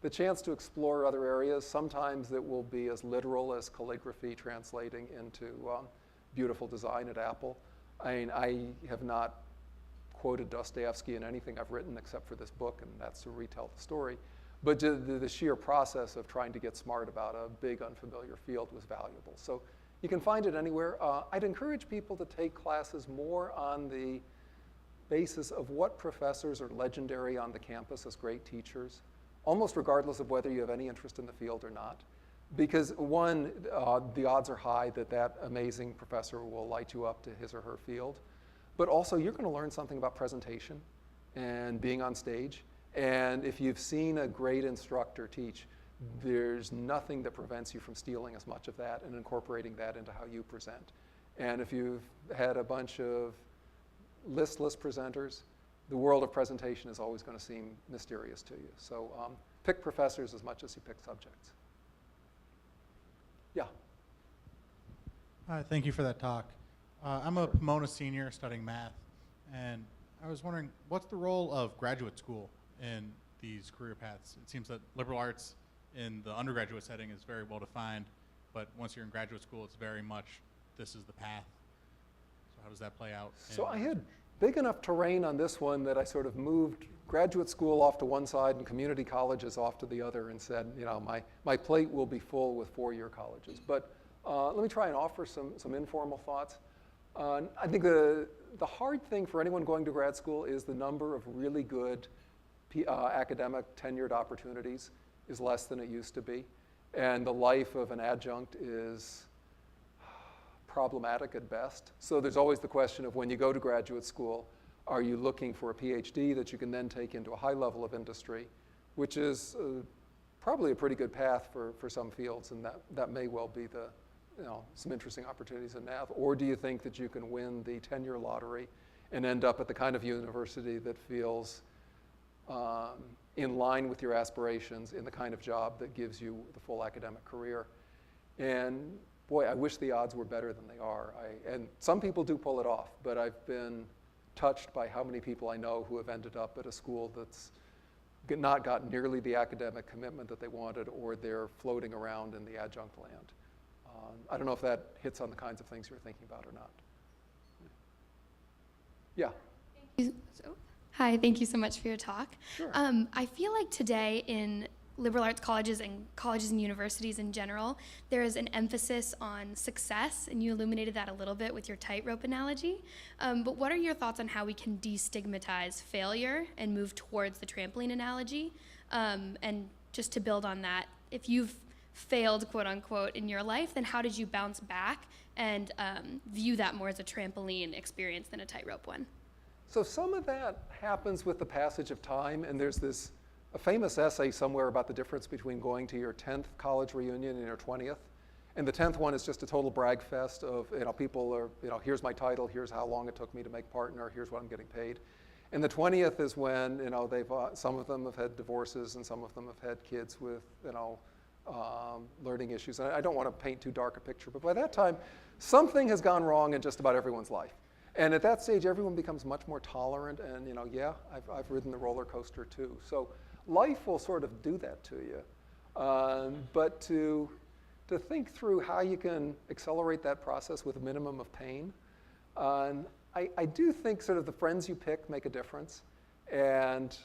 chance to explore other areas, sometimes it will be as literal as calligraphy translating into beautiful design at Apple. I mean, I have not quoted Dostoevsky in anything I've written except for this book, and that's to retell the story. But the sheer process of trying to get smart about a big unfamiliar field was valuable. So you can find it anywhere. I'd encourage people to take classes more on the basis of what professors are legendary on the campus as great teachers, almost regardless of whether you have any interest in the field or not. Because one, the odds are high that that amazing professor will light you up to his or her field. But also, you're going to learn something about presentation and being on stage. And if you've seen a great instructor teach, there's nothing that prevents you from stealing as much of that and incorporating that into how you present. And if you've had a bunch of listless presenters, the world of presentation is always going to seem mysterious to you. So pick professors as much as you pick subjects. Yeah. Hi, thank you for that talk. I'm a Pomona senior studying math, and I was wondering, what's the role of graduate school in these career paths? It seems that liberal arts in the undergraduate setting is very well defined, but once you're in graduate school, it's very much, this is the path. So how does that play out? So I had big enough terrain on this one that I sort of moved graduate school off to one side and community colleges off to the other and said, my plate will be full with four-year colleges. But let me try and offer some informal thoughts. I think the hard thing for anyone going to grad school is the number of really good academic tenured opportunities is less than it used to be. And the life of an adjunct is problematic at best. So there's always the question of when you go to graduate school, are you looking for a PhD that you can then take into a high level of industry, which is probably a pretty good path for some fields, and that may well be some interesting opportunities in NAV. Or do you think that you can win the tenure lottery and end up at the kind of university that feels in line with your aspirations in the kind of job that gives you the full academic career? And boy, I wish the odds were better than they are. And some people do pull it off, but I've been touched by how many people I know who have ended up at a school that's not gotten nearly the academic commitment that they wanted, or they're floating around in the adjunct land. I don't know if that hits on the kinds of things you're thinking about or not. Yeah. Hi, thank you so much for your talk. Sure. I feel like today in liberal arts colleges and universities in general, there is an emphasis on success, and you illuminated that a little bit with your tightrope analogy. But what are your thoughts on how we can destigmatize failure and move towards the trampoline analogy? And just to build on that, if you've failed, quote unquote, in your life, then how did you bounce back and view that more as a trampoline experience than a tightrope one? So some of that happens with the passage of time, and there's a famous essay somewhere about the difference between going to your 10th college reunion and your 20th. And the 10th one is just a total brag fest of, people are, here's my title, here's how long it took me to make partner, here's what I'm getting paid. And the 20th is when, they've, some of them have had divorces and some of them have had kids with, learning issues. And I don't want to paint too dark a picture, but by that time, something has gone wrong in just about everyone's life. And at that stage, everyone becomes much more tolerant, and yeah, I've ridden the roller coaster too. So life will sort of do that to you. But to think through how you can accelerate that process with a minimum of pain, I do think sort of the friends you pick make a difference. And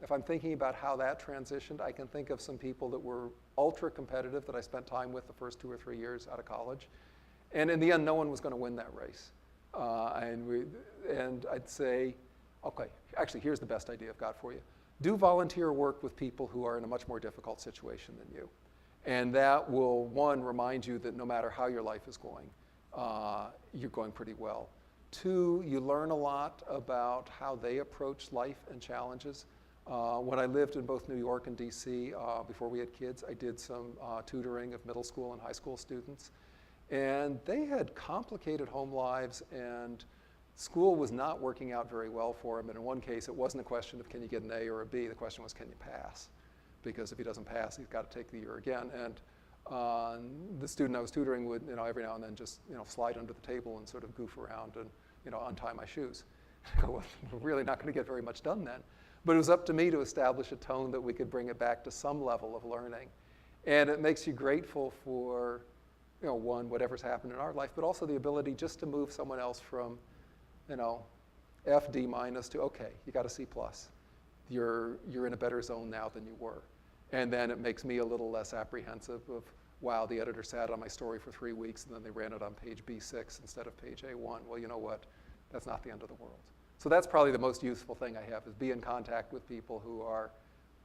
if I'm thinking about how that transitioned, I can think of some people that were ultra competitive that I spent time with the first 2 or 3 years out of college. And in the end, no one was going to win that race. And I'd say, okay, actually, here's the best idea I've got for you. Do volunteer work with people who are in a much more difficult situation than you. And that will, one, remind you that no matter how your life is going, you're going pretty well. Two, you learn a lot about how they approach life and challenges. When I lived in both New York and DC, before we had kids, I did some tutoring of middle school and high school students. And they had complicated home lives, and school was not working out very well for him. And in one case, it wasn't a question of can you get an A or a B. The question was, can you pass? Because if he doesn't pass, he's got to take the year again. And the student I was tutoring would, every now and then just, slide under the table and sort of goof around and, untie my shoes. I go, well, we're really not going to get very much done then. But it was up to me to establish a tone that we could bring it back to some level of learning. And it makes you grateful for, one, whatever's happened in our life, but also the ability just to move someone else from, F, D minus to, okay, you got a C plus. You're in a better zone now than you were. And then it makes me a little less apprehensive of, wow, the editor sat on my story for 3 weeks and then they ran it on page B6 instead of page A1. Well, you know what? That's not the end of the world. So that's probably the most useful thing I have, is be in contact with people who are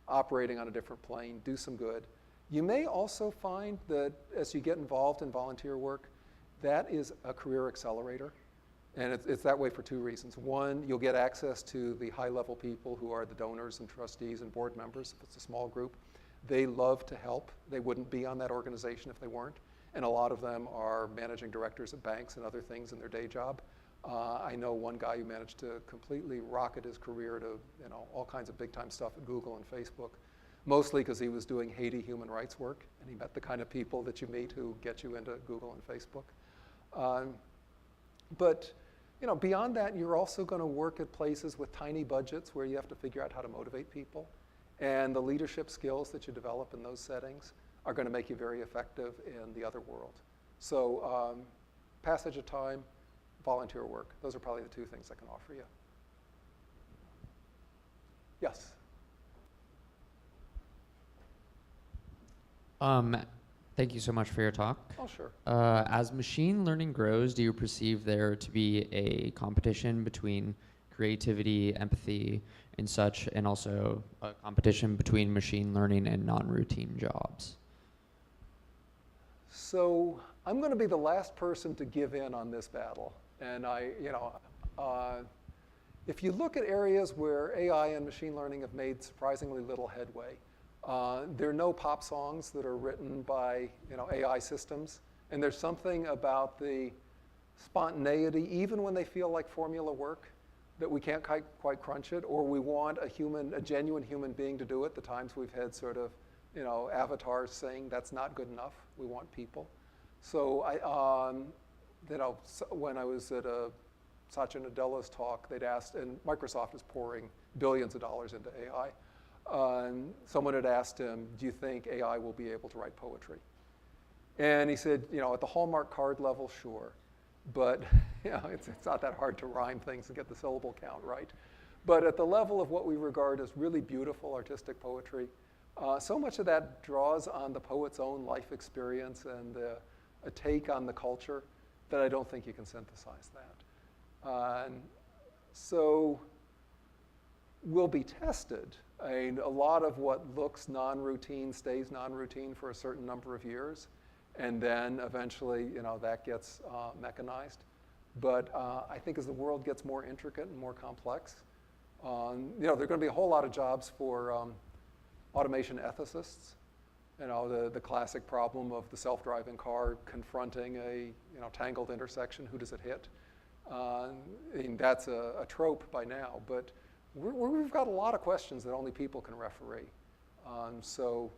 operating on a different plane, do some good. You may also find that as you get involved in volunteer work, that is a career accelerator. And it's that way for 2 reasons. One, you'll get access to the high-level people who are the donors and trustees and board members, if it's a small group. They love to help. They wouldn't be on that organization if they weren't. And a lot of them are managing directors at banks and other things in their day job. I know one guy who managed to completely rocket his career to all kinds of big-time stuff at Google and Facebook, mostly because he was doing Haiti human rights work, and he met the kind of people that you meet who get you into Google and Facebook. But beyond that, you're also going to work at places with tiny budgets where you have to figure out how to motivate people. And the leadership skills that you develop in those settings are going to make you very effective in the other world. So passage of time, volunteer work. Those are probably the two things I can offer you. Yes? Thank you so much for your talk. Oh, sure. As machine learning grows, do you perceive there to be a competition between creativity, empathy, and such, and also a competition between machine learning and non-routine jobs? So I'm going to be the last person to give in on this battle. And if you look at areas where AI and machine learning have made surprisingly little headway, there are no pop songs that are written by AI systems. And there's something about the spontaneity, even when they feel like formula work, that we can't quite crunch it, or we want a genuine human being to do it. The times we've had sort of avatars saying that's not good enough. We want people. So when I was at Satya Nadella's talk, they'd asked, and Microsoft is pouring billions of dollars into AI. Someone had asked him, do you think AI will be able to write poetry? And he said, at the Hallmark card level, sure. But it's not that hard to rhyme things and get the syllable count right. But at the level of what we regard as really beautiful artistic poetry, so much of that draws on the poet's own life experience and a take on the culture that I don't think you can synthesize that. So will be tested. I mean, a lot of what looks non-routine stays non-routine for a certain number of years, and then eventually, that gets mechanized. But I think as the world gets more intricate and more complex, there are going to be a whole lot of jobs for automation ethicists. The classic problem of the self-driving car confronting a tangled intersection. Who does it hit? I mean, that's a trope by now, but we've got a lot of questions that only people can referee. I'm still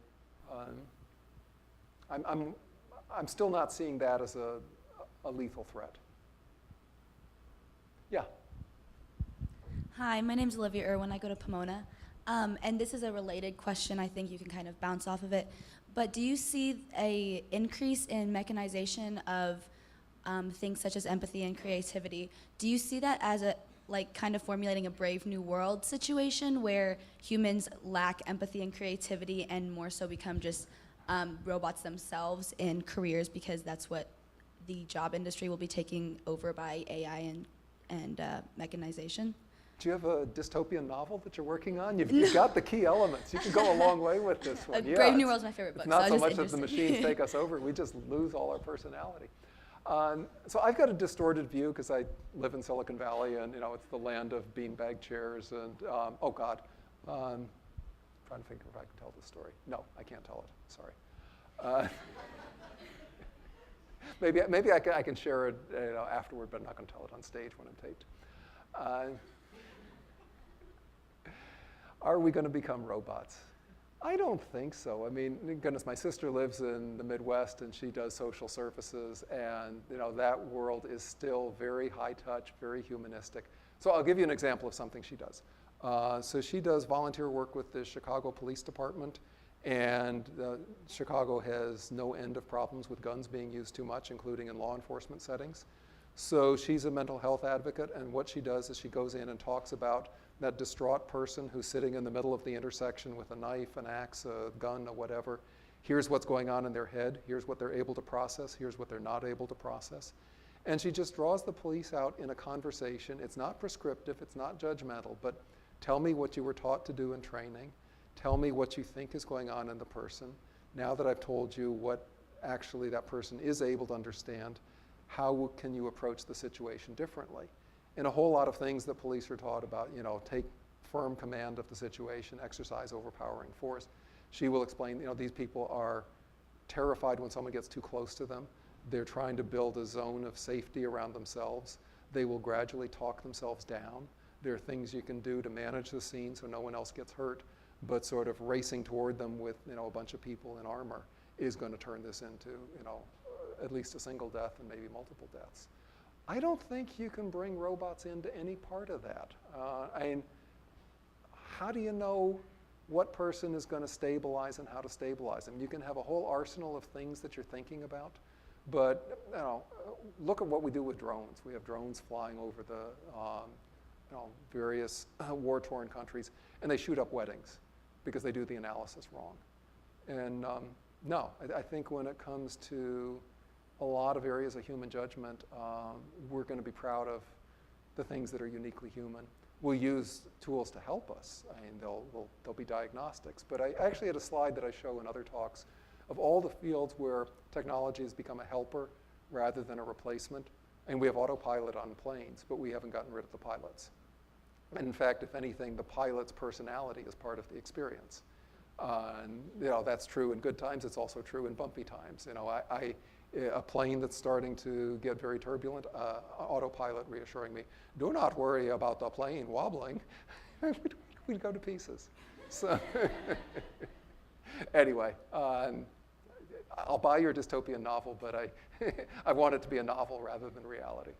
not seeing that as a lethal threat. Yeah. Hi, my name's Olivia Irwin. I go to Pomona. And this is a related question. I think you can kind of bounce off of it. But do you see an increase in mechanization of things such as empathy and creativity? Do you see that as kind of formulating a Brave New World situation where humans lack empathy and creativity and more so become just robots themselves in careers because that's what the job industry will be taking over by AI and mechanization? Do you have a dystopian novel that you're working on? You've got the key elements. You can go a long way with this one. Yeah, Brave New World is my favorite book. It's not so so much that the machines take us over. We just lose all our personality. So I've got a distorted view because I live in Silicon Valley, and it's the land of beanbag chairs. And oh God, I'm trying to think if I can tell this story. No, I can't tell it. Sorry. Maybe I can share it afterward, but I'm not going to tell it on stage when I'm taped. Are we going to become robots? I don't think so. I mean, goodness, my sister lives in the Midwest, and she does social services, and that world is still very high touch, very humanistic. So I'll give you an example of something she does. So she does volunteer work with the Chicago Police Department, and Chicago has no end of problems with guns being used too much, including in law enforcement settings. So she's a mental health advocate, and what she does is she goes in and talks about that distraught person who's sitting in the middle of the intersection with a knife, an axe, a gun, or whatever. Here's what's going on in their head. Here's what they're able to process. Here's what they're not able to process. And she just draws the police out in a conversation. It's not prescriptive. It's not judgmental. But tell me what you were taught to do in training. Tell me what you think is going on in the person. Now that I've told you what actually that person is able to understand, how can you approach the situation differently? And a whole lot of things that police are taught about, take firm command of the situation, exercise overpowering force. She will explain, these people are terrified when someone gets too close to them. They're trying to build a zone of safety around themselves. They will gradually talk themselves down. There are things you can do to manage the scene so no one else gets hurt, but sort of racing toward them with, a bunch of people in armor is going to turn this into, at least a single death and maybe multiple deaths. I don't think you can bring robots into any part of that. How do you know what person is going to stabilize and how to stabilize them? You can have a whole arsenal of things that you're thinking about, But look at what we do with drones. We have drones flying over the various war-torn countries, and they shoot up weddings because they do the analysis wrong. And no, I think when it comes to a lot of areas of human judgment, we're going to be proud of the things that are uniquely human. We'll use tools to help us. I mean, they'll be diagnostics. But I actually had a slide that I show in other talks of all the fields where technology has become a helper rather than a replacement. And we have autopilot on planes, but we haven't gotten rid of the pilots. And in fact, if anything, the pilot's personality is part of the experience. And that's true in good times. It's also true in bumpy times. A plane that's starting to get very turbulent, autopilot reassuring me, do not worry about the plane wobbling. We'd go to pieces. So anyway, I'll buy your dystopian novel, but I want it to be a novel rather than reality.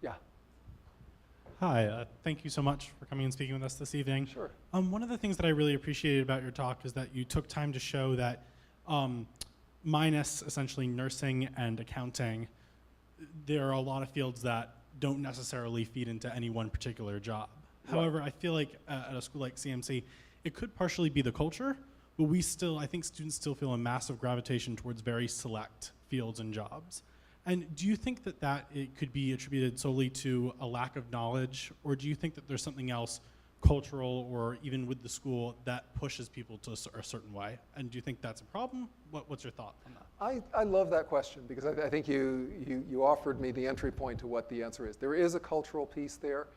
Yeah. Hi, thank you so much for coming and speaking with us this evening. Sure. One of the things that I really appreciated about your talk is that you took time to show that minus essentially nursing and accounting, there are a lot of fields that don't necessarily feed into any one particular job. Right. However, I feel like at a school like CMC, it could partially be the culture, but I think students still feel a massive gravitation towards very select fields and jobs. And do you think that it could be attributed solely to a lack of knowledge, or do you think that there's something else, cultural or even with the school, that pushes people to a certain way? And do you think that's a problem? What's your thought on that? I love that question because I think you offered me the entry point to what the answer is. There is a cultural piece there.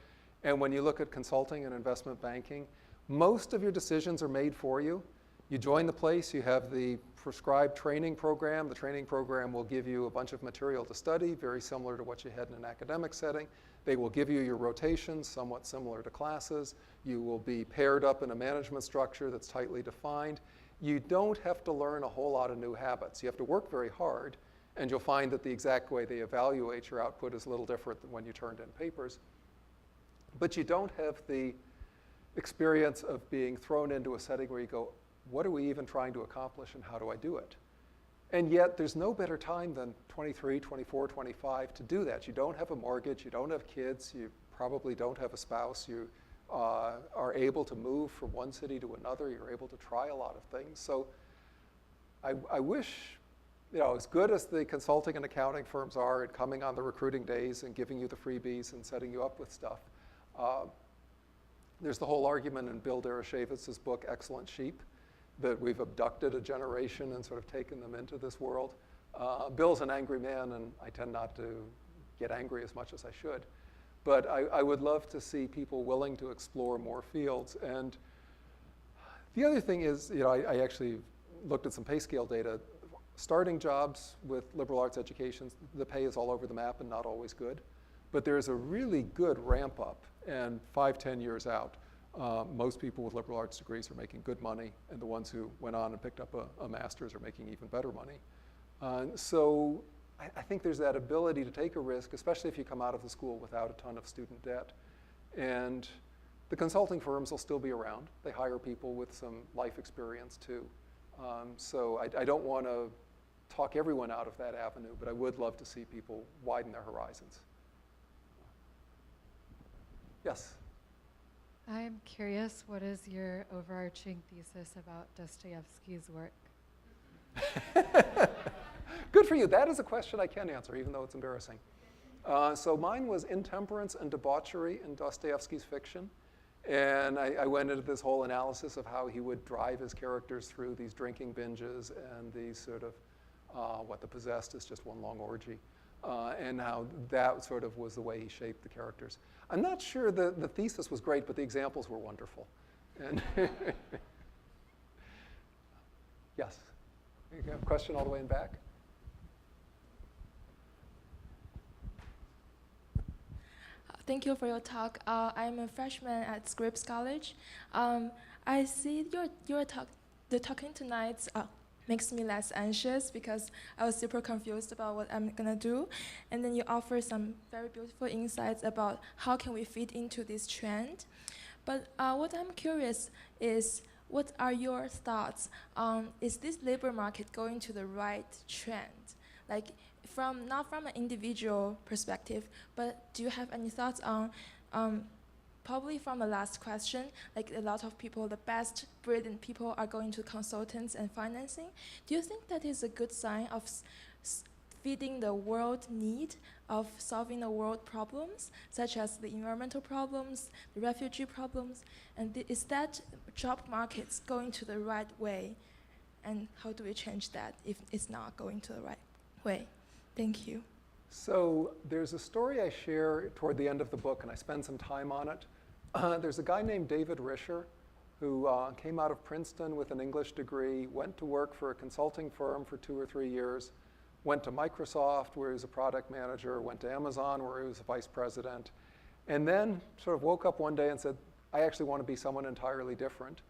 And when you look at consulting and investment banking, most of your decisions are made for you. You join the place, you have the prescribed training program. The training program will give you a bunch of material to study, very similar to what you had in an academic setting. They will give you your rotations, somewhat similar to classes. You will be paired up in a management structure that's tightly defined. You don't have to learn a whole lot of new habits. You have to work very hard, and you'll find that the exact way they evaluate your output is a little different than when you turned in papers. But you don't have the experience of being thrown into a setting where you go, what are we even trying to accomplish and how do I do it? And yet there's no better time than 23, 24, 25 to do that. You don't have a mortgage, you don't have kids, you probably don't have a spouse, you are able to move from one city to another, you're able to try a lot of things. So I wish, as good as the consulting and accounting firms are at coming on the recruiting days and giving you the freebies and setting you up with stuff, there's the whole argument in Bill Dereshiewicz's book, Excellent Sheep, that we've abducted a generation and sort of taken them into this world. Bill's an angry man, and I tend not to get angry as much as I should. But I would love to see people willing to explore more fields. And the other thing is, I actually looked at some pay scale data. Starting jobs with liberal arts education, the pay is all over the map and not always good. But there's a really good ramp up, and 5-10 years out, most people with liberal arts degrees are making good money, and the ones who went on and picked up a master's are making even better money. So I think there's that ability to take a risk, especially if you come out of the school without a ton of student debt. And the consulting firms will still be around. They hire people with some life experience too. So I don't want to talk everyone out of that avenue, but I would love to see people widen their horizons. Yes? I'm curious, what is your overarching thesis about Dostoevsky's work? Good for you. That is a question I can answer, even though it's embarrassing. So mine was intemperance and debauchery in Dostoevsky's fiction. And I went into this whole analysis of how he would drive his characters through these drinking binges and these sort of, what the possessed is just one long orgy. And how that sort of was the way he shaped the characters. I'm not sure the thesis was great, but the examples were wonderful. And yes, you have a question all the way in back? Thank you for your talk. I'm a freshman at Scripps College. I see the talking tonight makes me less anxious because I was super confused about what I'm gonna do. And then you offer some very beautiful insights about how can we fit into this trend. But what I'm curious is, what are your thoughts on, is this labor market going to the right trend? Like, not from an individual perspective, but do you have any thoughts on, probably from the last question, like a lot of people, the best brilliant people are going to consultants and financing. Do you think that is a good sign of feeding the world need of solving the world problems, such as the environmental problems, the refugee problems? And is that job markets going to the right way? And how do we change that if it's not going to the right way? Thank you. So there's a story I share toward the end of the book, and I spend some time on it. There's a guy named David Risher who came out of Princeton with an English degree, went to work for a consulting firm for 2 or 3 years, went to Microsoft where he was a product manager, went to Amazon where he was a vice president, and then sort of woke up one day and said, I actually want to be someone entirely different.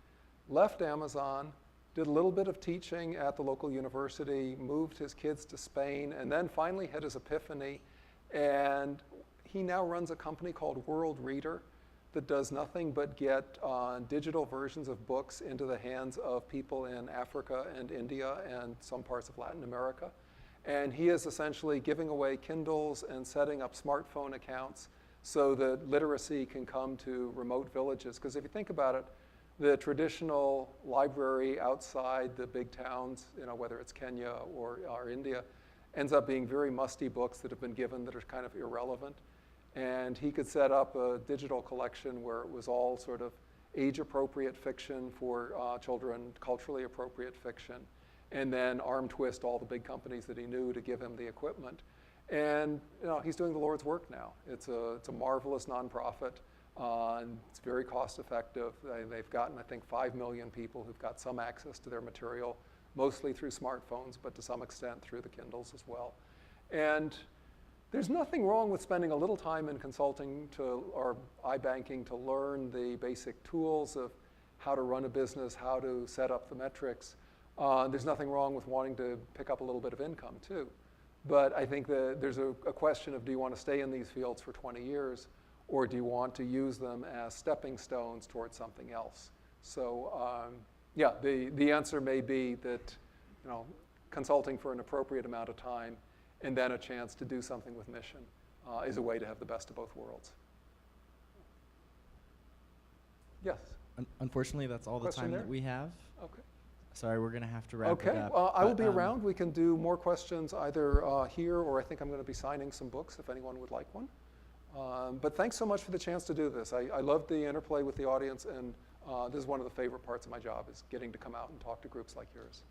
Left Amazon, did a little bit of teaching at the local university, moved his kids to Spain, and then finally had his epiphany. And he now runs a company called World Reader that does nothing but get digital versions of books into the hands of people in Africa and India and some parts of Latin America. And he is essentially giving away Kindles and setting up smartphone accounts so that literacy can come to remote villages. Because if you think about it, the traditional library outside the big towns, whether it's Kenya or India, ends up being very musty books that have been given that are kind of irrelevant. And he could set up a digital collection where it was all sort of age-appropriate fiction for children, culturally appropriate fiction, and then arm twist all the big companies that he knew to give him the equipment. And he's doing the Lord's work now. It's a marvelous nonprofit. It's very cost effective. They've gotten, I think, 5 million people who've got some access to their material, mostly through smartphones, but to some extent through the Kindles as well. And there's nothing wrong with spending a little time in consulting or iBanking to learn the basic tools of how to run a business, how to set up the metrics. There's nothing wrong with wanting to pick up a little bit of income too. But I think that there's a question of, do you want to stay in these fields for 20 years? Or do you want to use them as stepping stones towards something else? So yeah, the answer may be that consulting for an appropriate amount of time and then a chance to do something with mission is a way to have the best of both worlds. Yes? Unfortunately, that's all the Question time there? that we have. Okay. Sorry, we're going to have to wrap it Okay, up. well, I will but, be around. We can do more questions either here, or I think I'm going to be signing some books if anyone would like one. But thanks so much for the chance to do this. I love the interplay with the audience, and this is one of the favorite parts of my job, is getting to come out and talk to groups like yours.